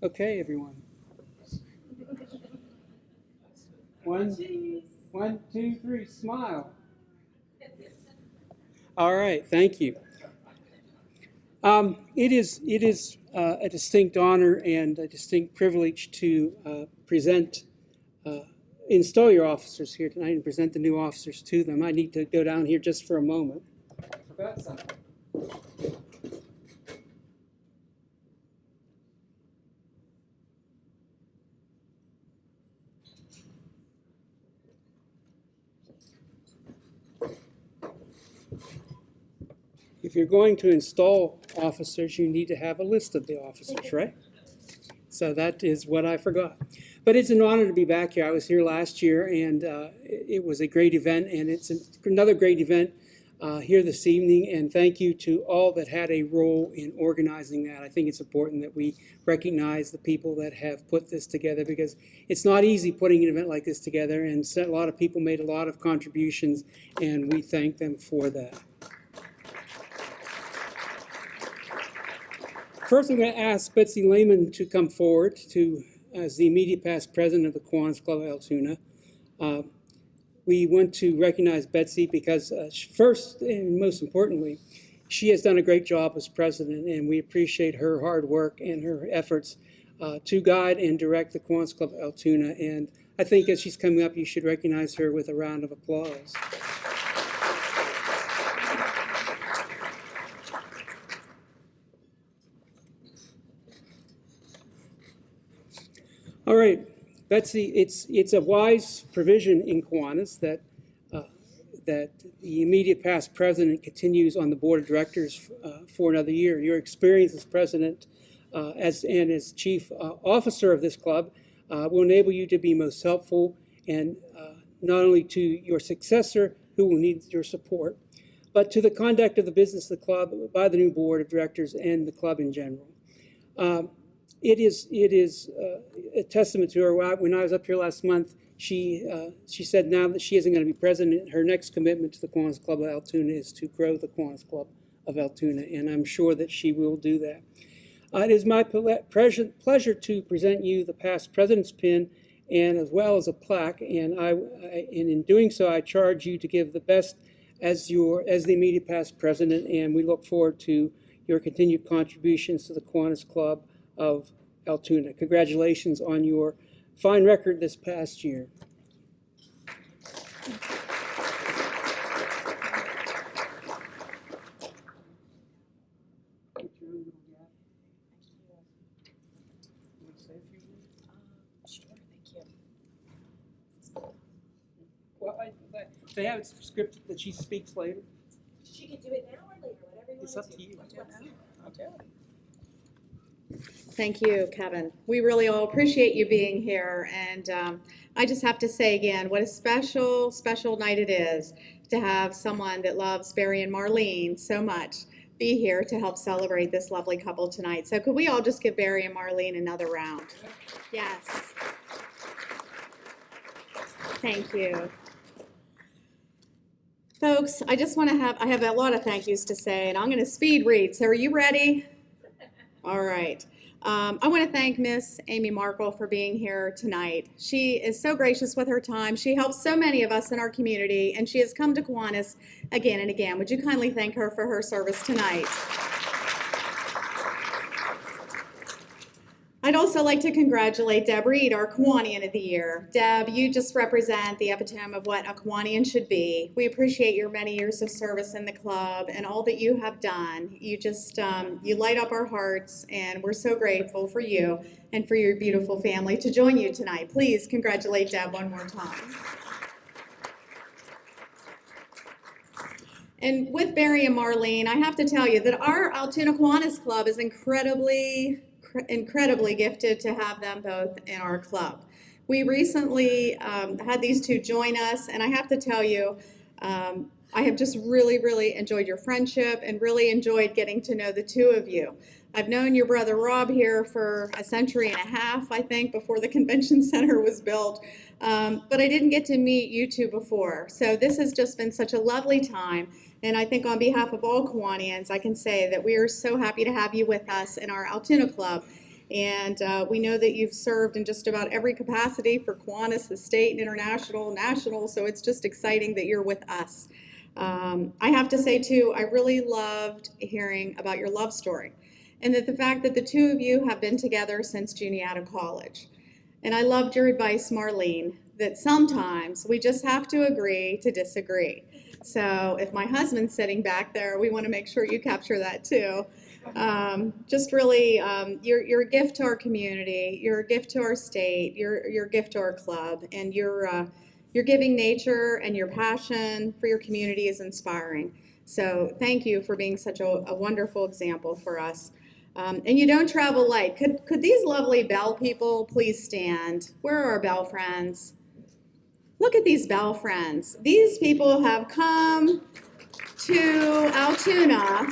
Okay, everyone. One, 2, 3, smile. All right, thank you. It is a distinct honor and a distinct privilege to install your officers here tonight and present the new officers to them. I need to go down here just for a moment. I forgot something. If you're going to install officers, you need to have a list of the officers, right? So that is what I forgot. But it's an honor to be back here. I was here last year, and it was a great event, and it's another great event here this evening. And thank you to all that had a role in organizing that. I think it's important that we recognize the people that have put this together, because it's not easy putting an event like this together, and a lot of people made a lot of contributions, and we thank them for that. First, I'm going to ask Betsy Lehman to come forward as the immediate past president of the Kiwanis Club of Altoona. We want to recognize Betsy because first and most importantly, she has done a great job as president, and we appreciate her hard work and her efforts to guide and direct the Kiwanis Club of Altoona. And I think as she's coming up, you should recognize her with a round of applause. All right, Betsy, it's a wise provision in Kiwanis that the immediate past president continues on the board of directors for another year. Your experience as president and as chief officer of this club will enable you to be most helpful, and not only to your successor, who will need your support, but to the conduct of the business of the club by the new board of directors and the club in general. It is a testament to her. When I was up here last month, she said now that she isn't going to be president, her next commitment to the Kiwanis Club of Altoona is to grow the Kiwanis Club of Altoona, and I'm sure that she will do that. It is my pleasure to present you the past president's pin, and as well as a plaque. And in doing so, I charge you to give the best as the immediate past president, and we look forward to your continued contributions to the Kiwanis Club of Altoona. Congratulations on your fine record this past year. Well, they have it scripted that she speaks later. She can do it now or later, whatever you want. It's up to you. Thank you, Kevin. We really all appreciate you being here. And I just have to say again, what a special, special night it is to have someone that loves Barry and Marlene so much be here to help celebrate this lovely couple tonight. So could we all just give Barry and Marlene another round? Yes. Thank you. Folks, I have a lot of thank yous to say, and I'm going to speed read. So are you ready? All right. I want to thank Miss Amy Markle for being here tonight. She is so gracious with her time. She helps so many of us in our community, and she has come to Kiwanis again and again. Would you kindly thank her for her service tonight? I'd also like to congratulate Deb Reed, our Kiwanian of the Year. Deb, you just represent the epitome of what a Kiwanian should be. We appreciate your many years of service in the club and all that you have done. You just, you light up our hearts, and we're so grateful for you and for your beautiful family to join you tonight. Please congratulate Deb one more time. And with Barry and Marlene, I have to tell you that our Altoona Kiwanis Club is incredibly gifted to have them both in our club. We recently had these two join us, and I have to tell you, I have just really enjoyed your friendship and really enjoyed getting to know the two of you. I've known your brother Rob here for a century and a half, I think, before the convention center was built, but I didn't get to meet you two before. So this has just been such a lovely time, and I think on behalf of all Kiwanians, I can say that we are so happy to have you with us in our Altoona Club. And we know that you've served in just about every capacity for Kiwanis, the state and international, national, so it's just exciting that you're with us. I have to say, too, I really loved hearing about your love story, and that the fact that the two of you have been together since junior out of college. And I loved your advice, Marlene, that sometimes we just have to agree to disagree. So if my husband's sitting back there, we want to make sure you capture that too. Just really, you're a gift to our community, you're a gift to our state, you're a gift to our club, and your giving nature and your passion for your community is inspiring. So thank you for being such a wonderful example for us. And you don't travel light. Could these lovely Bell people please stand? Where are our Bell friends? Look at these Bell friends. These people have come to Altoona,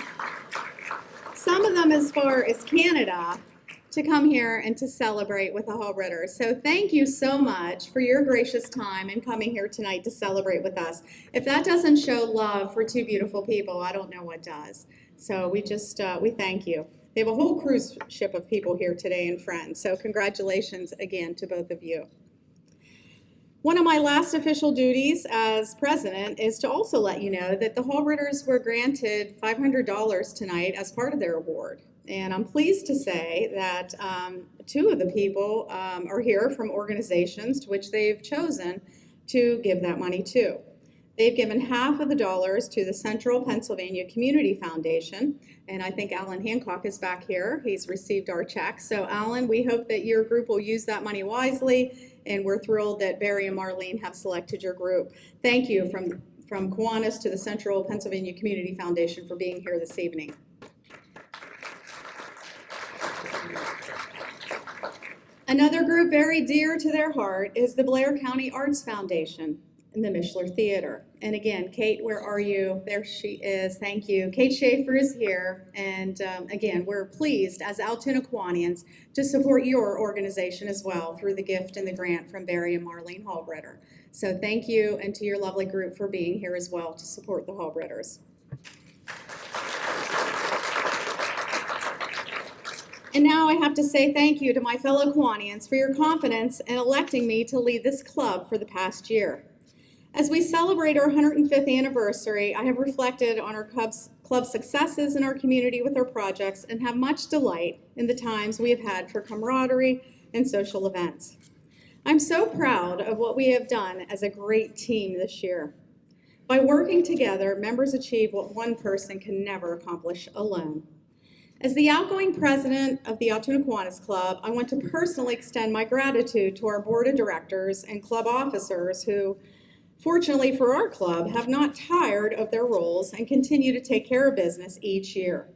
some of them as far as Canada, to come here and to celebrate with the Hallbritters. So thank you so much for your gracious time and coming here tonight to celebrate with us. If that doesn't show love for two beautiful people, I don't know what does. So we just, we thank you. They have a whole cruise ship of people here today and friends. So congratulations again to both of you. One of my last official duties as president is to also let you know that the Hallbritters were granted $500 tonight as part of their award. And I'm pleased to say that two of the people are here from organizations to which they've chosen to give that money to. They've given half of the dollars to the Central Pennsylvania Community Foundation, and I think Alan Hancock is back here. He's received our check. So Alan, we hope that your group will use that money wisely, and we're thrilled that Barry and Marlene have selected your group. Thank you from Kiwanis to the Central Pennsylvania Community Foundation for being here this evening. Another group very dear to their heart is the Blair County Arts Foundation and the Mishler Theater. And again, Kate, where are you? There she is. Thank you. Kate Schaefer is here. And again, we're pleased as Altoona Kiwanians to support your organization as well through the gift and the grant from Barry and Marlene Hallbritter. So thank you, and to your lovely group for being here as well to support the Hallbritters. And now I have to say thank you to my fellow Kiwanians for your confidence in electing me to lead this club for the past year. As we celebrate our 105th anniversary, I have reflected on our club successes in our community with our projects and have much delight in the times we have had for camaraderie and social events. I'm so proud of what we have done as a great team this year. By working together, members achieve what one person can never accomplish alone. As the outgoing president of the Altoona Kiwanis Club, I want to personally extend my gratitude to our board of directors and club officers who, fortunately for our club, have not tired of their roles and continue to take care of business each year.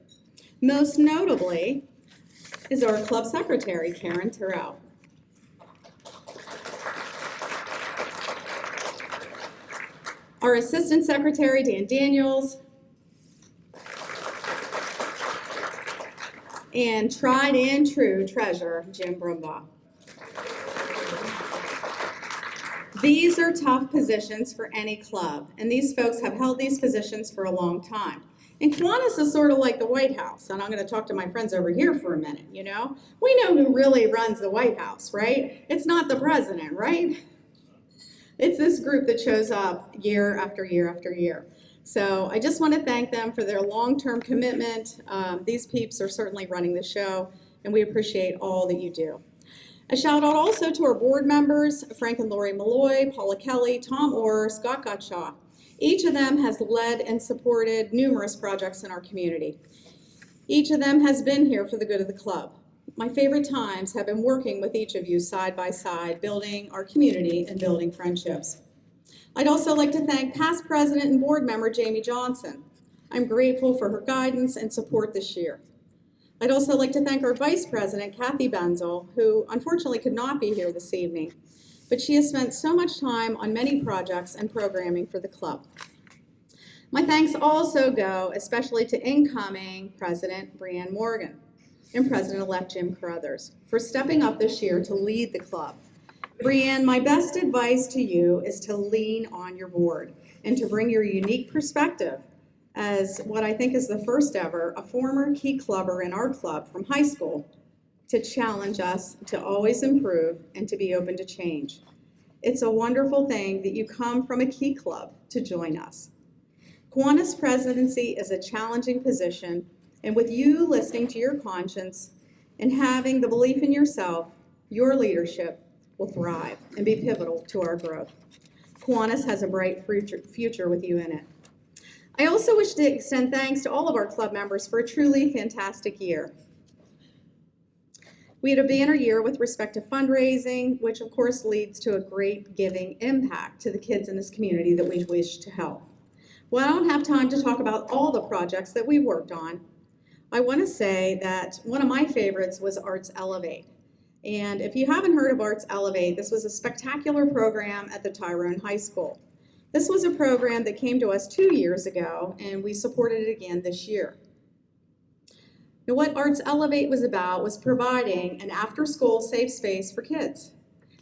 Most notably is our club secretary, Karen Terrell. Our assistant secretary, Dan Daniels, and tried and true treasurer, Jim Brumbaugh. These are tough positions for any club, and these folks have held these positions for a long time. And Kiwanis is sort of like the White House, and I'm going to talk to my friends over here for a minute, you know? We know who really runs the White House, right? It's not the president, right? It's this group that shows up year after year after year. So I just want to thank them for their long-term commitment. These peeps are certainly running the show, and we appreciate all that you do. A shout out also to our board members, Frank and Lori Malloy, Paula Kelly, Tom Orr, Scott Gottschall. Each of them has led and supported numerous projects in our community. Each of them has been here for the good of the club. My favorite times have been working with each of you side by side, building our community and building friendships. I'd also like to thank past president and board member Jamie Johnson. I'm grateful for her guidance and support this year. I'd also like to thank our vice president, Kathy Benzel, who unfortunately could not be here this evening, but she has spent so much time on many projects and programming for the club. My thanks also go especially to incoming President Brianne Morgan and President-elect Jim Carruthers for stepping up this year to lead the club. Brianne, my best advice to you is to lean on your board and to bring your unique perspective as what I think is the first ever, a former key clubber in our club from high school, to challenge us to always improve and to be open to change. It's a wonderful thing that you come from a key club to join us. Kiwanis presidency is a challenging position, and with you listening to your conscience and having the belief in yourself, your leadership will thrive and be pivotal to our growth. Kiwanis has a bright future with you in it. I also wish to extend thanks to all of our club members for a truly fantastic year. We had a banner year with respect to fundraising, which of course leads to a great giving impact to the kids in this community that we wish to help. Well, I don't have time to talk about all the projects that we've worked on. I want to say that one of my favorites was Arts Elevate. And if you haven't heard of Arts Elevate, this was a spectacular program at the Tyrone High School. This was a program that came to us 2 years ago, and we supported it again this year. Now, what Arts Elevate was about was providing an after-school safe space for kids.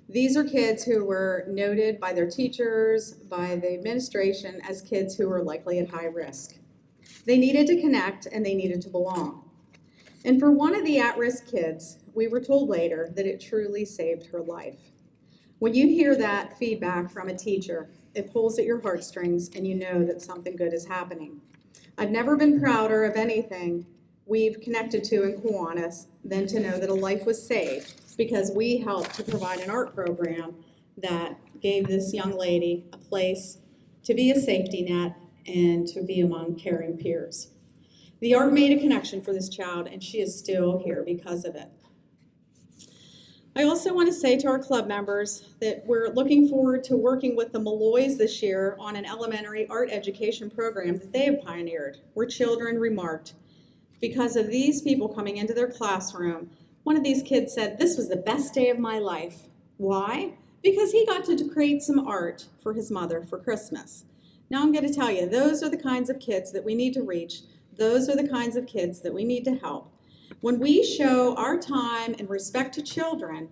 These are kids who were noted by their teachers, by the administration, as kids who were likely at high risk. They needed to connect and they needed to belong. And for one of the at-risk kids, we were told later that it truly saved her life. When you hear that feedback from a teacher, it pulls at your heartstrings and you know that something good is happening. I've never been prouder of anything we've connected to in Kiwanis than to know that a life was saved because we helped to provide an art program that gave this young lady a place to be a safety net and to be among caring peers. The art made a connection for this child, and she is still here because of it. I also want to say to our club members that we're looking forward to working with the Malloys this year on an elementary art education program that they have pioneered, where children remarked, because of these people coming into their classroom, one of these kids said, "This was the best day of my life." Why? Because he got to create some art for his mother for Christmas. Now I'm going to tell you, those are the kinds of kids that we need to reach. Those are the kinds of kids that we need to help. When we show our time and respect to children,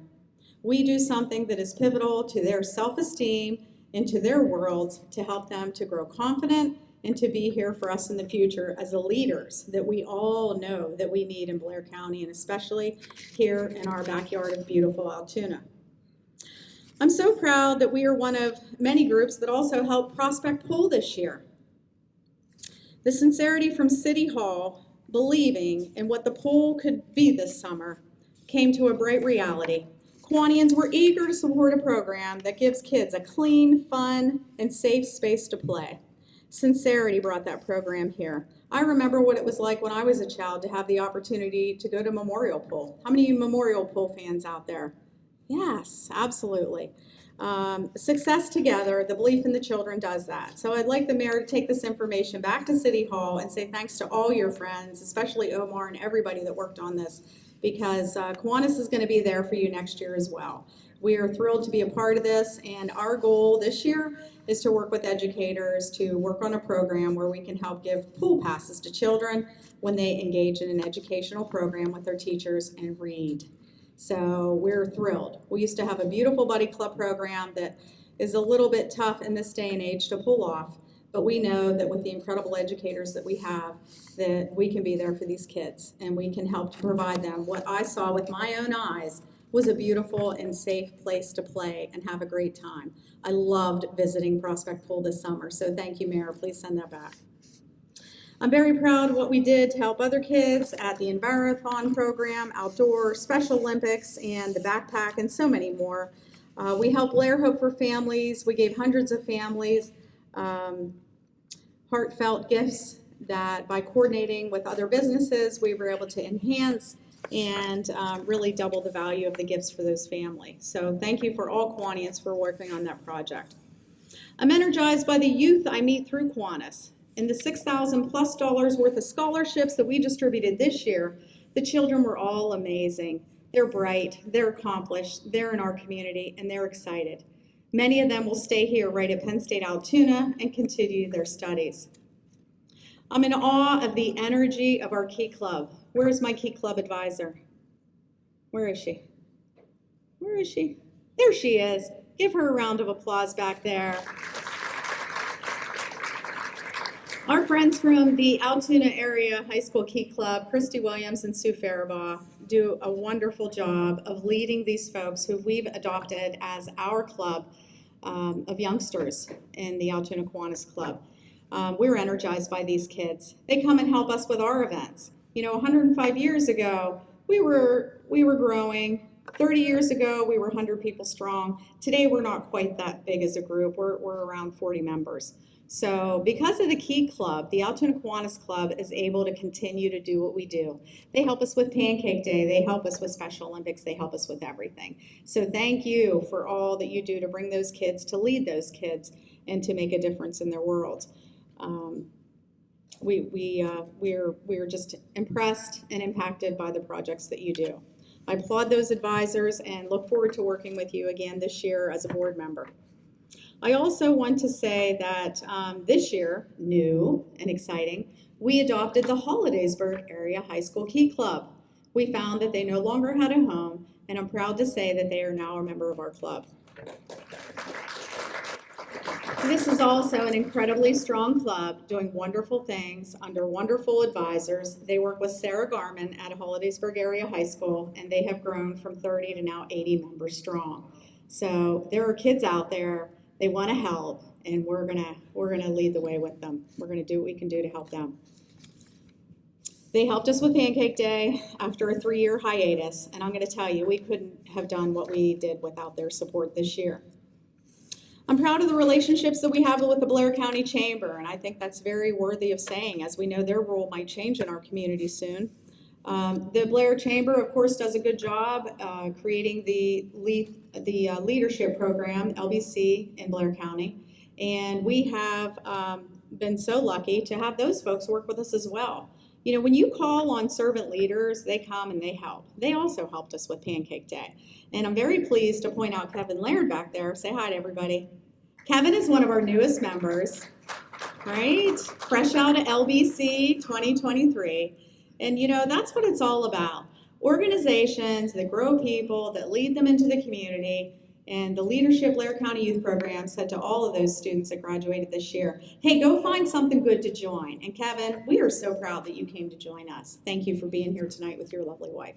we do something that is pivotal to their self-esteem and to their worlds to help them to grow confident and to be here for us in the future as the leaders that we all know that we need in Blair County, and especially here in our backyard of beautiful Altoona. I'm so proud that we are one of many groups that also helped Prospect Pool this year. The sincerity from City Hall, believing in what the pool could be this summer, came to a bright reality. Kiwanians were eager to support a program that gives kids a clean, fun, and safe space to play. Sincerity brought that program here. I remember what it was like when I was a child to have the opportunity to go to Memorial Pool. How many of you Memorial Pool fans out there? Yes, absolutely. Success together, the belief in the children does that. So I'd like the mayor to take this information back to City Hall and say thanks to all your friends, especially Omar and everybody that worked on this, because Kiwanis is going to be there for you next year as well. We are thrilled to be a part of this, and our goal this year is to work with educators to work on a program where we can help give pool passes to children when they engage in an educational program with their teachers and read. So we're thrilled. We used to have a beautiful buddy club program that is a little bit tough in this day and age to pull off, But we know that with the incredible educators that we have, that we can be there for these kids and we can help to provide them what I saw with my own eyes was a beautiful and safe place to play and have a great time. I loved visiting Prospect Pool this summer, so thank you, Mayor. Please send that back. I'm very proud of what we did to help other kids at the Envirothon program, Outdoor, Special Olympics, and the Backpack, and so many more. We helped Blair Hope for Families. We gave hundreds of families heartfelt gifts that by coordinating with other businesses, we were able to enhance and really double the value of the gifts for those families. So thank you for all Kiwanians for working on that project. I'm energized by the youth I meet through Kiwanis. In the $6,000+ worth of scholarships that we distributed this year, the children were all amazing. They're bright, they're accomplished, they're in our community, and they're excited. Many of them will stay here right at Penn State Altoona and continue their studies. I'm in awe of the energy of our Key Club. Where is my Key Club advisor? Where is she? Where is she? There she is. Give her a round of applause back there. Our friends from the Altoona Area High School Key Club, Christy Williams and Sue Faribaugh, do a wonderful job of leading these folks who we've adopted as our club of youngsters in the Altoona Kiwanis Club. We're energized by these kids. They come and help us with our events. You know, 105 years ago, we were growing. 30 years ago, we were 100 people strong. Today, we're not quite that big as a group. We're around 40 members. So because of the Key Club, the Altoona Kiwanis Club is able to continue to do what we do. They help us with Pancake Day. They help us with Special Olympics. They help us with everything. So thank you for all that you do to bring those kids, to lead those kids, and to make a difference in their world. We're just impressed and impacted by the projects that you do. I applaud those advisors and look forward to working with you again this year as a board member. I also want to say that this year, new and exciting, we adopted the Hollidaysburg Area High School Key Club. We found that they no longer had a home, and I'm proud to say that they are now a member of our club. This is also an incredibly strong club doing wonderful things under wonderful advisors. They work with Sarah Garman at Hollidaysburg Area High School, and they have grown from 30 to now 80 members strong. So there are kids out there. They want to help, and we're gonna lead the way with them. We're gonna do what we can do to help them. They helped us with Pancake Day after a 3-year hiatus, and I'm gonna tell you, we couldn't have done what we did without their support this year. I'm proud of the relationships that we have with the Blair County Chamber, and I think that's very worthy of saying, as we know their role might change in our community soon. The Blair Chamber, of course, does a good job creating the leadership program, LBC, in Blair County. And we have been so lucky to have those folks work with us as well. You know, when you call on servant leaders, they come and they help. They also helped us with Pancake Day. And I'm very pleased to point out Kevin Laird back there. Say hi to everybody. Kevin is one of our newest members, right? Fresh out of LBC 2023. And you know, that's what it's all about. Organizations that grow people, that lead them into the community, and the Leadership Blair County Youth Program said to all of those students that graduated this year, hey, go find something good to join. And Kevin, we are so proud that you came to join us. Thank you for being here tonight with your lovely wife.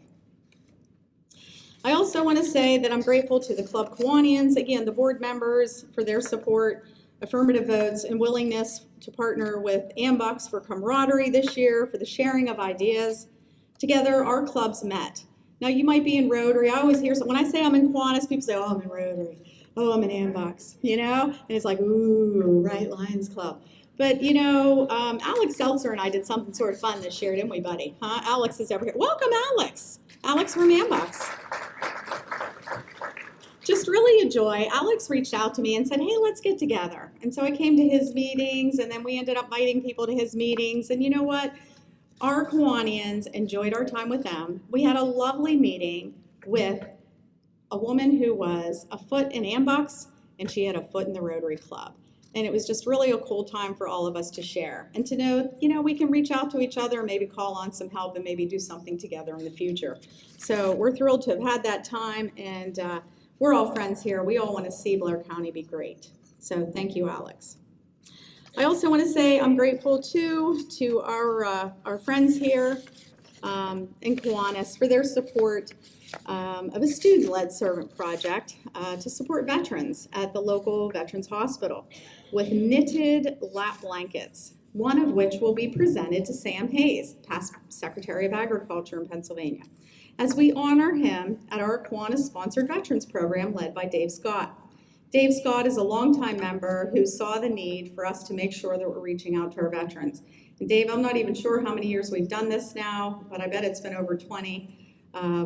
I also want to say that I'm grateful to the Club Kiwanians, again, the board members for their support, affirmative votes, and willingness to partner with Ambucks for camaraderie this year, for the sharing of ideas. Together, our clubs met. Now, you might be in Rotary. I always hear, when I say I'm in Kiwanis, people say, oh, I'm in Rotary. Oh, I'm in Ambucks, you know? And it's like, ooh, right, Lions Club. But, you know, Alex Seltzer and I did something sort of fun this year, didn't we, buddy? Huh? Alex is over here. Welcome, Alex. Alex from Ambucks. Just really a joy. Alex reached out to me and said, hey, let's get together. And so I came to his meetings, and then we ended up inviting people to his meetings. And you know what? Our Kiwanians enjoyed our time with them. We had a lovely meeting with a woman who was a foot in Ambucks, and she had a foot in the Rotary Club. And it was just really a cool time for all of us to share and to know, you know, we can reach out to each other, maybe call on some help, and maybe do something together in the future. So we're thrilled to have had that time, and we're all friends here. We all want to see Blair County be great. So thank you, Alex. I also want to say I'm grateful too to our friends here in Kiwanis for their support of a student-led servant project to support veterans at the local Veterans Hospital with knitted lap blankets, one of which will be presented to Sam Hayes, past Secretary of Agriculture in Pennsylvania, as we honor him at our Kiwanis-sponsored veterans program led by Dave Scott. Dave Scott is a longtime member who saw the need for us to make sure that we're reaching out to our veterans. And Dave, I'm not even sure how many years we've done this now, but I bet it's been over 20,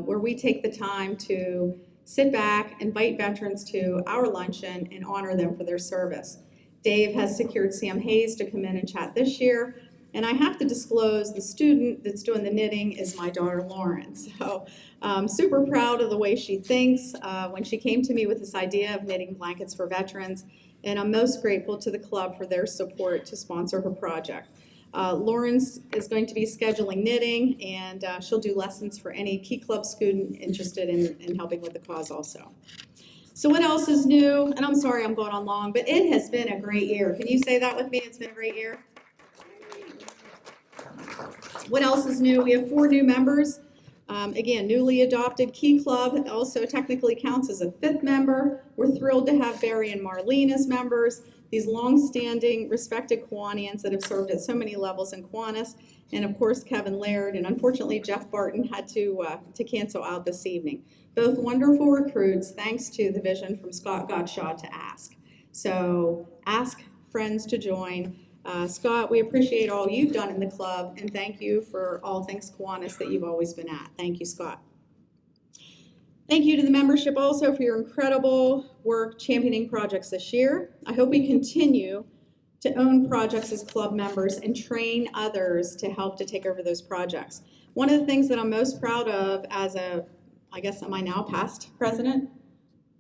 where we take the time to sit back, invite veterans to our luncheon, and honor them for their service. Dave has secured Sam Hayes to come in and chat this year. And I have to disclose the student that's doing the knitting is my daughter, Lauren. So I'm super proud of the way she thinks when she came to me with this idea of knitting blankets for veterans. And I'm most grateful to the club for their support to sponsor her project. Lauren is going to be scheduling knitting, and she'll do lessons for any Key Club student interested in helping with the cause also. So what else is new? And I'm sorry I'm going on long, but it has been a great year. Can you say that with me? It's been a great year. What else is new? We have 4 new members. Again, newly adopted Key Club also technically counts as a 5th member. We're thrilled to have Barry and Marlene as members, these long-standing, respected Kiwanians that have served at so many levels in Kiwanis, and of course Kevin Laird, and unfortunately Jeff Barton had to cancel out this evening. Both wonderful recruits, thanks to the vision from Scott Gottschall to ask. So ask friends to join. Scott, we appreciate all you've done in the club, and thank you for all things Kiwanis that you've always been at. Thank you, Scott. Thank you to the membership also for your incredible work championing projects this year. I hope we continue to own projects as club members and train others to help to take over those projects. One of the things that I'm most proud of as I guess, am I now past president?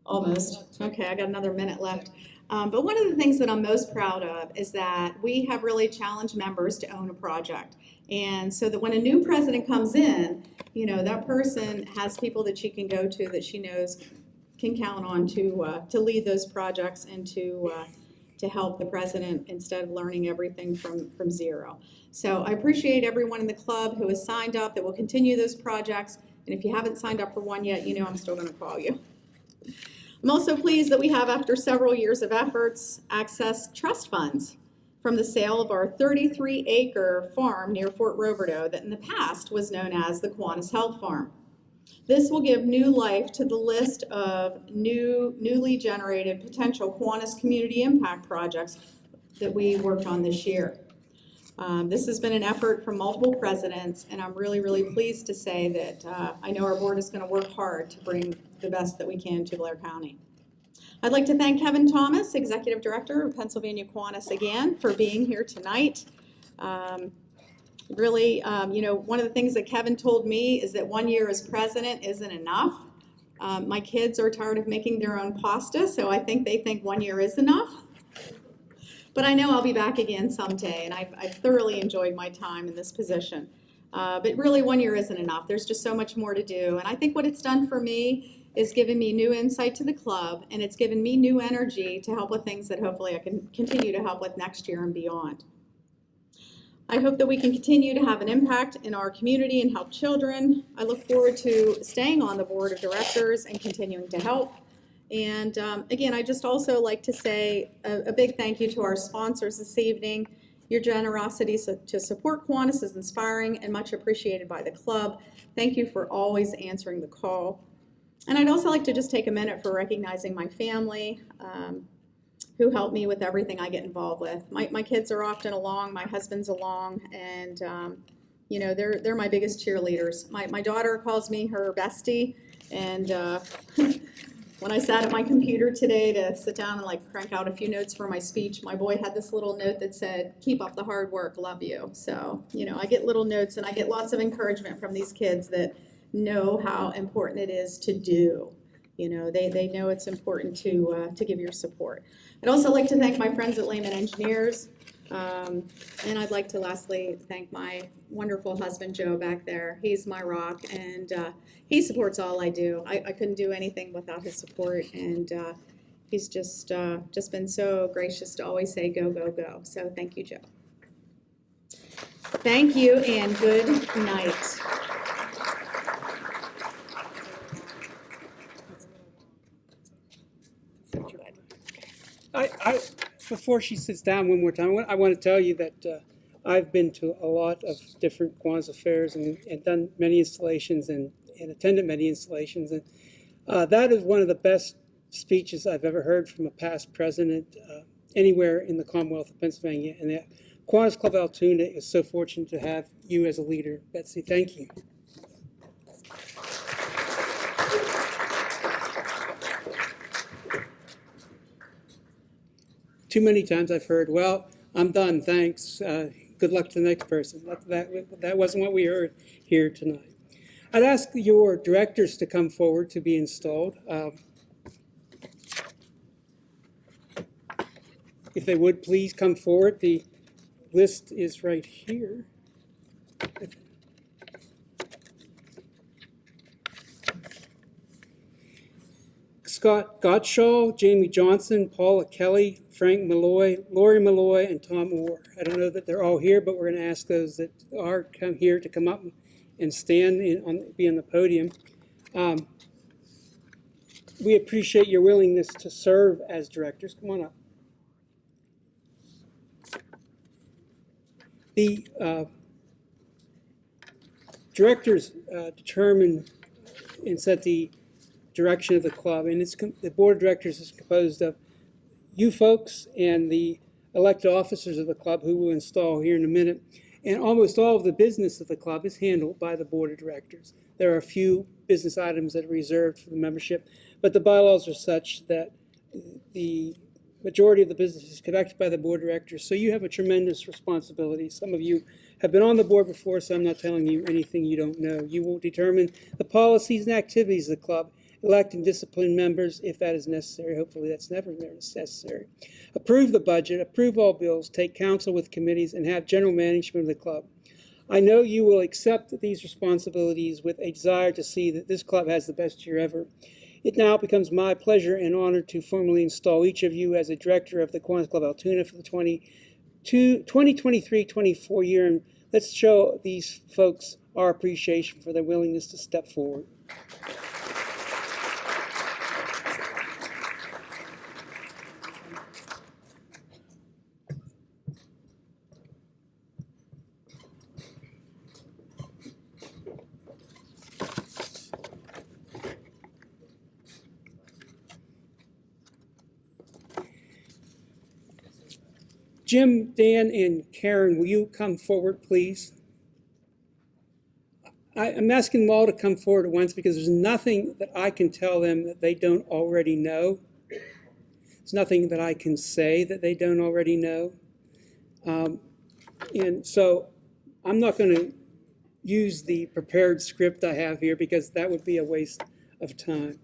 Almost. Okay, I got another minute left. But one of the things that I'm most proud of is that we have really challenged members to own a project. And so that when a new president comes in, you know, that person has people that she can go to that she knows can count on to lead those projects and to help the president instead of learning everything from zero. So I appreciate everyone in the club who has signed up that will continue those projects. And if you haven't signed up for one yet, you know I'm still going to call you. I'm also pleased that we have, after several years of efforts, accessed trust funds from the sale of our 33-acre farm near Fort Roberto that in the past was known as the Kiwanis Health Farm. This will give new life to the list of newly generated potential Kiwanis community impact projects that we worked on this year. This has been an effort from multiple presidents, and I'm really, really pleased to say that I know our board is going to work hard to bring the best that we can to Blair County. I'd like to thank Kevin Thomas, Executive Director of Pennsylvania Kiwanis, again for being here tonight. Really, you know, one of the things that Kevin told me is that 1 year as president isn't enough. My kids are tired of making their own pasta, so I think they think 1 year is enough. But I know I'll be back again someday, and I've thoroughly enjoyed my time in this position. But really, 1 year isn't enough. There's just so much more to do. And I think what it's done for me is given me new insight to the club, and it's given me new energy to help with things that hopefully I can continue to help with next year and beyond. I hope that we can continue to have an impact in our community and help children. I look forward to staying on the board of directors and continuing to help. And again, I just also like to say a big thank you to our sponsors this evening. Your generosity to support Kiwanis is inspiring and much appreciated by the club. Thank you for always answering the call. And I'd also like to just take a minute for recognizing my family who help me with everything I get involved with. My kids are often along, my husband's along, and you know, they're my biggest cheerleaders. My daughter calls me her bestie, and when I sat at my computer today to sit down and like crank out a few notes for my speech, my boy had this little note that said, "Keep up the hard work, love you." So, you know, I get little notes and I get lots of encouragement from these kids that know how important it is to do. You know, they know it's important to give your support. I'd also like to thank my friends at Lehman Engineers, and I'd like to lastly thank my wonderful husband, Joe, back there. He's my rock, and he supports all I do. I couldn't do anything without his support, and He's just been so gracious to always say, go, go, go. So thank you, Joe. Thank you and good night. Before she sits down one more time, I want to tell you that I've been to a lot of different Kiwanis affairs and done many installations and attended many installations. And that is one of the best speeches I've ever heard from a past president anywhere in the Commonwealth of Pennsylvania. And the Kiwanis Club Altoona is so fortunate to have you as a leader. Betsy, thank you. Too many times I've heard, well, I'm done, thanks. Good luck to the next person. That wasn't what we heard here tonight. I'd ask your directors to come forward to be installed. If they would please come forward. The list is right here. Scott Gottschall, Jamie Johnson, Paula Kelly, Frank Malloy, Lori Malloy, and Tom Orr. I don't know that they're all here, but we're going to ask those that are here to come up and stand be on the podium. We appreciate your willingness to serve as directors. Come on up. The directors determine and set the direction of the club, and the board of directors is composed of you folks and the elected officers of the club who will install here in a minute. And almost all of the business of the club is handled by the board of directors. There are a few business items that are reserved for the membership, but the bylaws are such that the majority of the business is conducted by the board of directors. So you have a tremendous responsibility. Some of you have been on the board before, so I'm not telling you anything you don't know. You will determine the policies and activities of the club, elect and discipline members if that is necessary. Hopefully that's never necessary. Approve the budget, approve all bills, take counsel with committees, and have general management of the club. I know you will accept these responsibilities with a desire to see that this club has the best year ever. It now becomes my pleasure and honor to formally install each of you as a director of the Kiwanis Club Altoona for the 2023-24 year. And let's show these folks our appreciation for their willingness to step forward. Jim, Dan, and Karen, will you come forward, please? I'm asking them all to come forward at once because there's nothing that I can tell them that they don't already know. There's nothing that I can say that they don't already know. And so I'm not going to use the prepared script I have here because that would be a waste of time.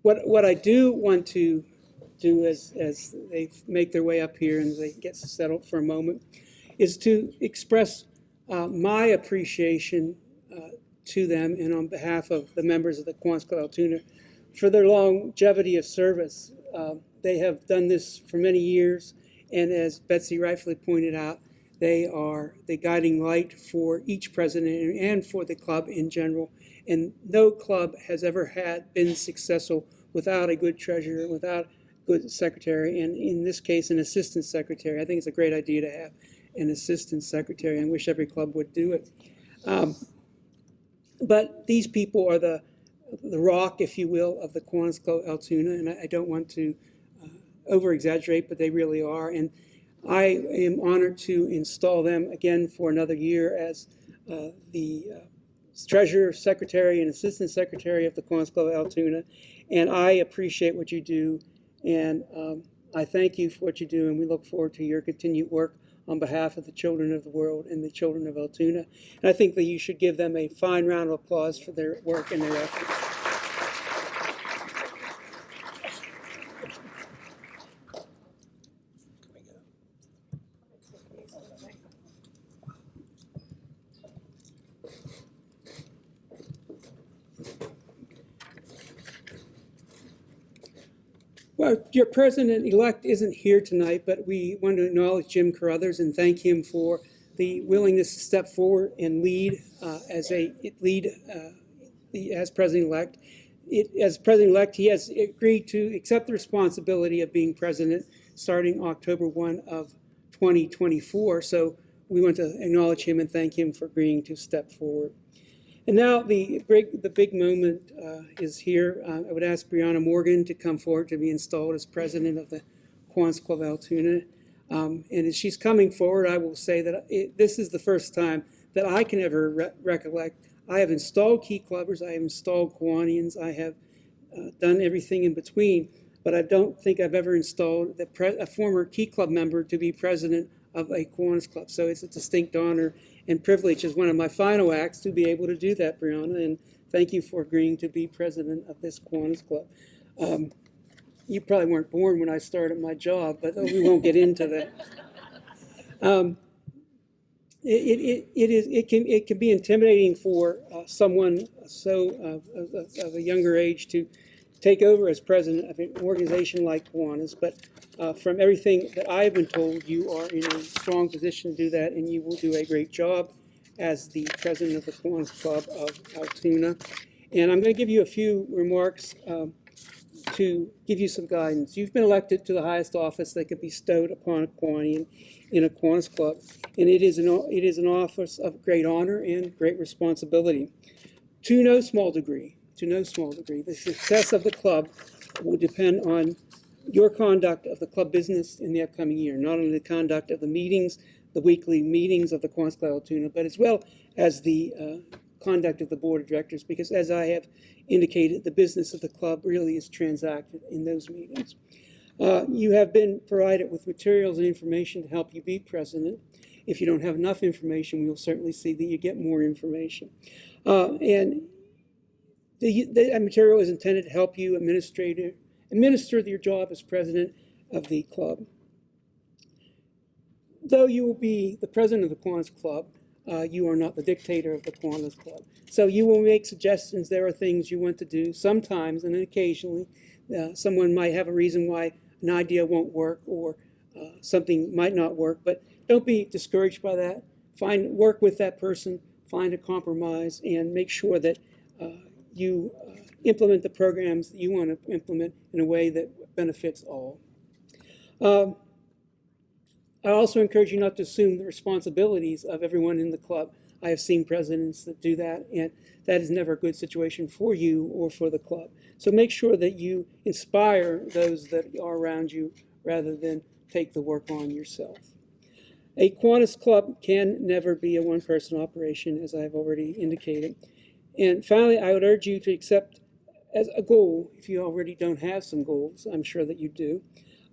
What I do want to do as they make their way up here and they get settled for a moment is to express my appreciation to them and on behalf of the members of the Kiwanis Club Altoona for their longevity of service. They have done this for many years, and as Betsy rightfully pointed out, they are the guiding light for each president and for the club in general. And no club has ever been successful without a good treasurer, without a good secretary, and in this case, an assistant secretary. I think it's a great idea to have an assistant secretary. I wish every club would do it. But these people are the rock, if you will, of the Kiwanis Club Altoona, and I don't want to over-exaggerate, but they really are. And I am honored to install them again for another year as the treasurer, secretary, and assistant secretary of the Kiwanis Club Altoona. And I appreciate what you do, and I thank you for what you do, and we look forward to your continued work on behalf of the children of the world and the children of Altoona. And I think that you should give them a fine round of applause for their work and their efforts. Well, your president-elect isn't here tonight, but we want to acknowledge Jim Carruthers and thank him for the willingness to step forward and lead as president-elect. As president-elect, he has agreed to accept the responsibility of being president starting October 1 of 2024. So we want to acknowledge him and thank him for agreeing to step forward. And now the big moment is here. I would ask Brianna Morgan to come forward to be installed as president of the Kiwanis Club Altoona. And as she's coming forward, I will say that this is the first time that I can ever recollect. I have installed key clubbers, I have installed Kiwanians, I have done everything in between, but I don't think I've ever installed a former key club member to be president of a Kiwanis club. So it's a distinct honor and privilege as one of my final acts to be able to do that, Brianna, and thank you for agreeing to be president of this Kiwanis club. You probably weren't born when I started my job, but we won't get into that. It can be intimidating for someone of a younger age to take over as president of an organization like Kiwanis, but from everything that I've been told, you are in a strong position to do that, and you will do a great job as the president of the Kiwanis Club of Altoona. And I'm going to give you a few remarks to give you some guidance. You've been elected to the highest office that can be bestowed upon a Kiwanian in a Kiwanis club, and it is an office of great honor and great responsibility. To no small degree, the success of the club will depend on your conduct of the club business in the upcoming year, not only the conduct of the meetings, the weekly meetings of the Kiwanis Club Altoona, but as well as the conduct of the board of directors, because as I have indicated, the business of the club really is transacted in those meetings. You have been provided with materials and information to help you be president. If you don't have enough information, we will certainly see that you get more information. And the material is intended to help you administer your job as president of the club. Though you will be the president of the Kiwanis Club, you are not the dictator of the Kiwanis Club. So you will make suggestions. There are things you want to do sometimes, and then occasionally someone might have a reason why an idea won't work or something might not work, but don't be discouraged by that. Work with that person, find a compromise, and make sure that you implement the programs that you want to implement in a way that benefits all. I also encourage you not to assume the responsibilities of everyone in the club. I have seen presidents that do that, and that is never a good situation for you or for the club. So make sure that you inspire those that are around you rather than take the work on yourself. A Kiwanis club can never be a one-person operation, as I've already indicated. And finally, I would urge you to accept as a goal, if you already don't have some goals, I'm sure that you do,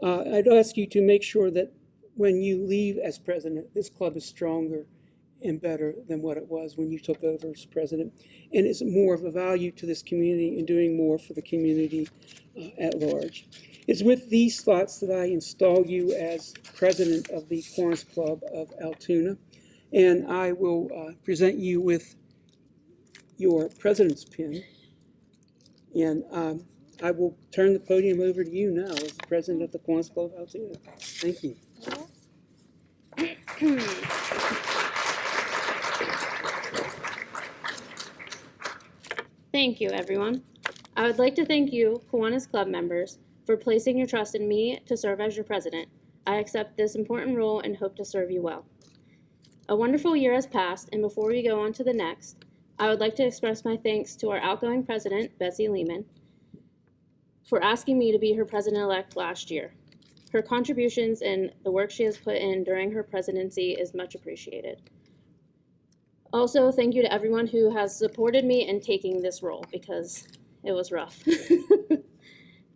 I'd ask you to make sure that when you leave as president, this club is stronger and better than what it was when you took over as president, and is more of a value to this community and doing more for the community at large. It's with these thoughts that I install you as president of the Kiwanis Club of Altoona, and I will present you with your president's pin, and I will turn the podium over to you now as the president of the Kiwanis Club of Altoona. Thank you. Thank you, everyone. I would like to thank you, Kiwanis Club members, for placing your trust in me to serve as your president. I accept this important role and hope to serve you well. A wonderful year has passed, and before we go on to the next, I would like to express my thanks to our outgoing president, Betsy Lehman, for asking me to be her president-elect last year. Her contributions and the work she has put in during her presidency is much appreciated. Also, thank you to everyone who has supported me in taking this role, because it was rough.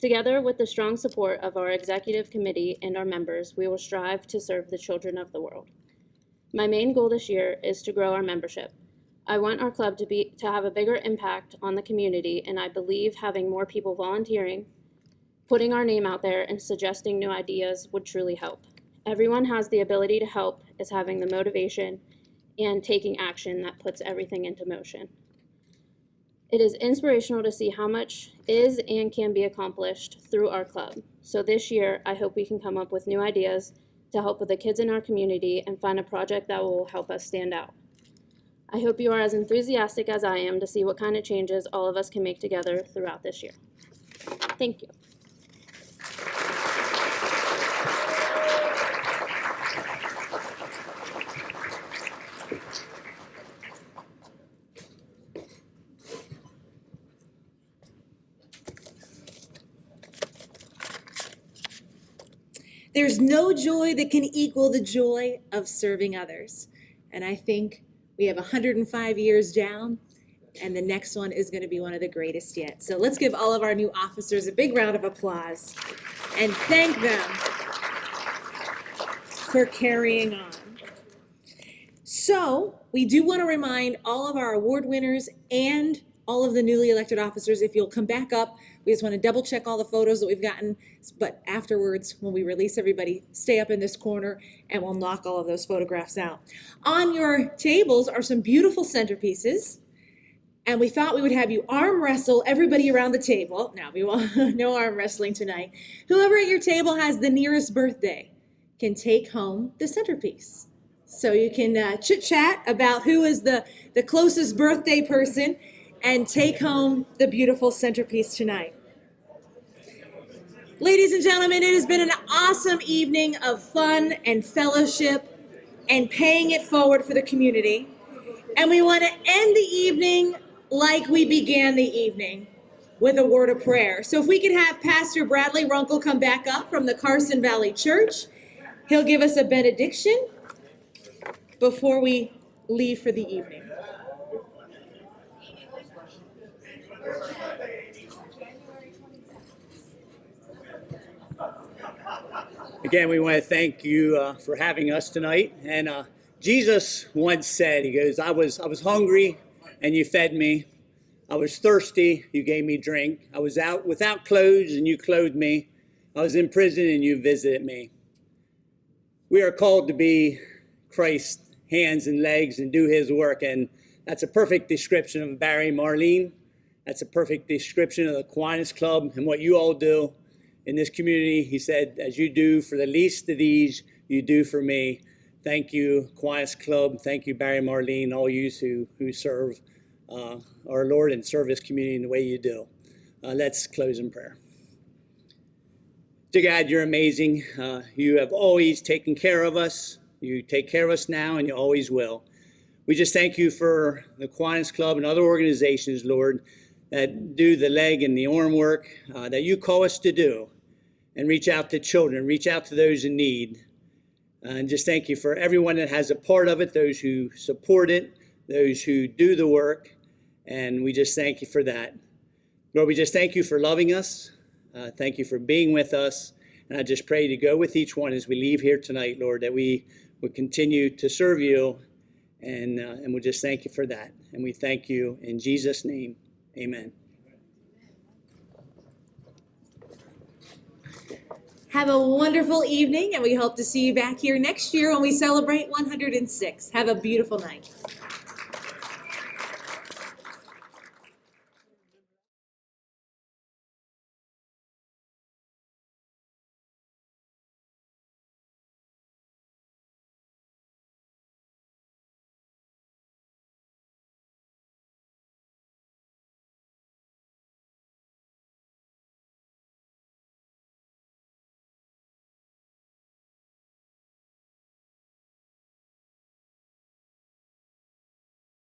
Together with the strong support of our executive committee and our members, we will strive to serve the children of the world. My main goal this year is to grow our membership. I want our club to have a bigger impact on the community, and I believe having more people volunteering, putting our name out there, and suggesting new ideas would truly help. Everyone has the ability to help, is having the motivation and taking action that puts everything into motion. It is inspirational to see how much is and can be accomplished through our club. So this year, I hope we can come up with new ideas to help with the kids in our community and find a project that will help us stand out. I hope you are as enthusiastic as I am to see what kind of changes all of us can make together throughout this year. Thank you. There's no joy that can equal the joy of serving others. And I think we have 105 years down, and the next one is going to be one of the greatest yet. So let's give all of our new officers a big round of applause and thank them for carrying on. So we do want to remind all of our award winners and all of the newly elected officers, if you'll come back up, we just want to double check all the photos that we've gotten, but afterwards, when we release everybody, stay up in this corner and we'll knock all of those photographs out. On your tables are some beautiful centerpieces, and we thought we would have you arm wrestle everybody around the table. No, we won't, no arm wrestling tonight. Whoever at your table has the nearest birthday can take home the centerpiece. So you can chit-chat about who is the closest birthday person and take home the beautiful centerpiece tonight. Ladies and gentlemen, it has been an awesome evening of fun and fellowship and paying it forward for the community. And we want to end the evening like we began the evening, with a word of prayer. So if we could have Pastor Bradley Runkle come back up from the Carson Valley Church, he'll give us a benediction before we leave for the evening. Again, we want to thank you for having us tonight. And Jesus once said, he goes, I was hungry and you fed me. I was thirsty, you gave me drink. I was out without clothes and you clothed me. I was in prison and you visited me. We are called to be Christ's hands and legs and do his work. And that's a perfect description of Barry and Marlene. That's a perfect description of the Kiwanis Club and what you all do in this community. He said, as you do for the least of these, you do for me. Thank you, Kiwanis Club. Thank you, Barry and Marlene, all you who serve our Lord and serve this community in the way you do. Let's close in prayer. Dear God, you're amazing. You have always taken care of us. You take care of us now and you always will. We just thank you for the Kiwanis Club and other organizations, Lord, that do the leg and the arm work that you call us to do, and reach out to children, reach out to those in need. And just thank you for everyone that has a part of it, those who support it, those who do the work, and we just thank you for that. Lord, we just thank you for loving us. Thank you for being with us. And I just pray to go with each one as we leave here tonight, Lord, that we would continue to serve you, and we just thank you for that. And we thank you in Jesus' name. Amen. Have a wonderful evening, and we hope to see you back here next year when we celebrate 106. Have a beautiful night.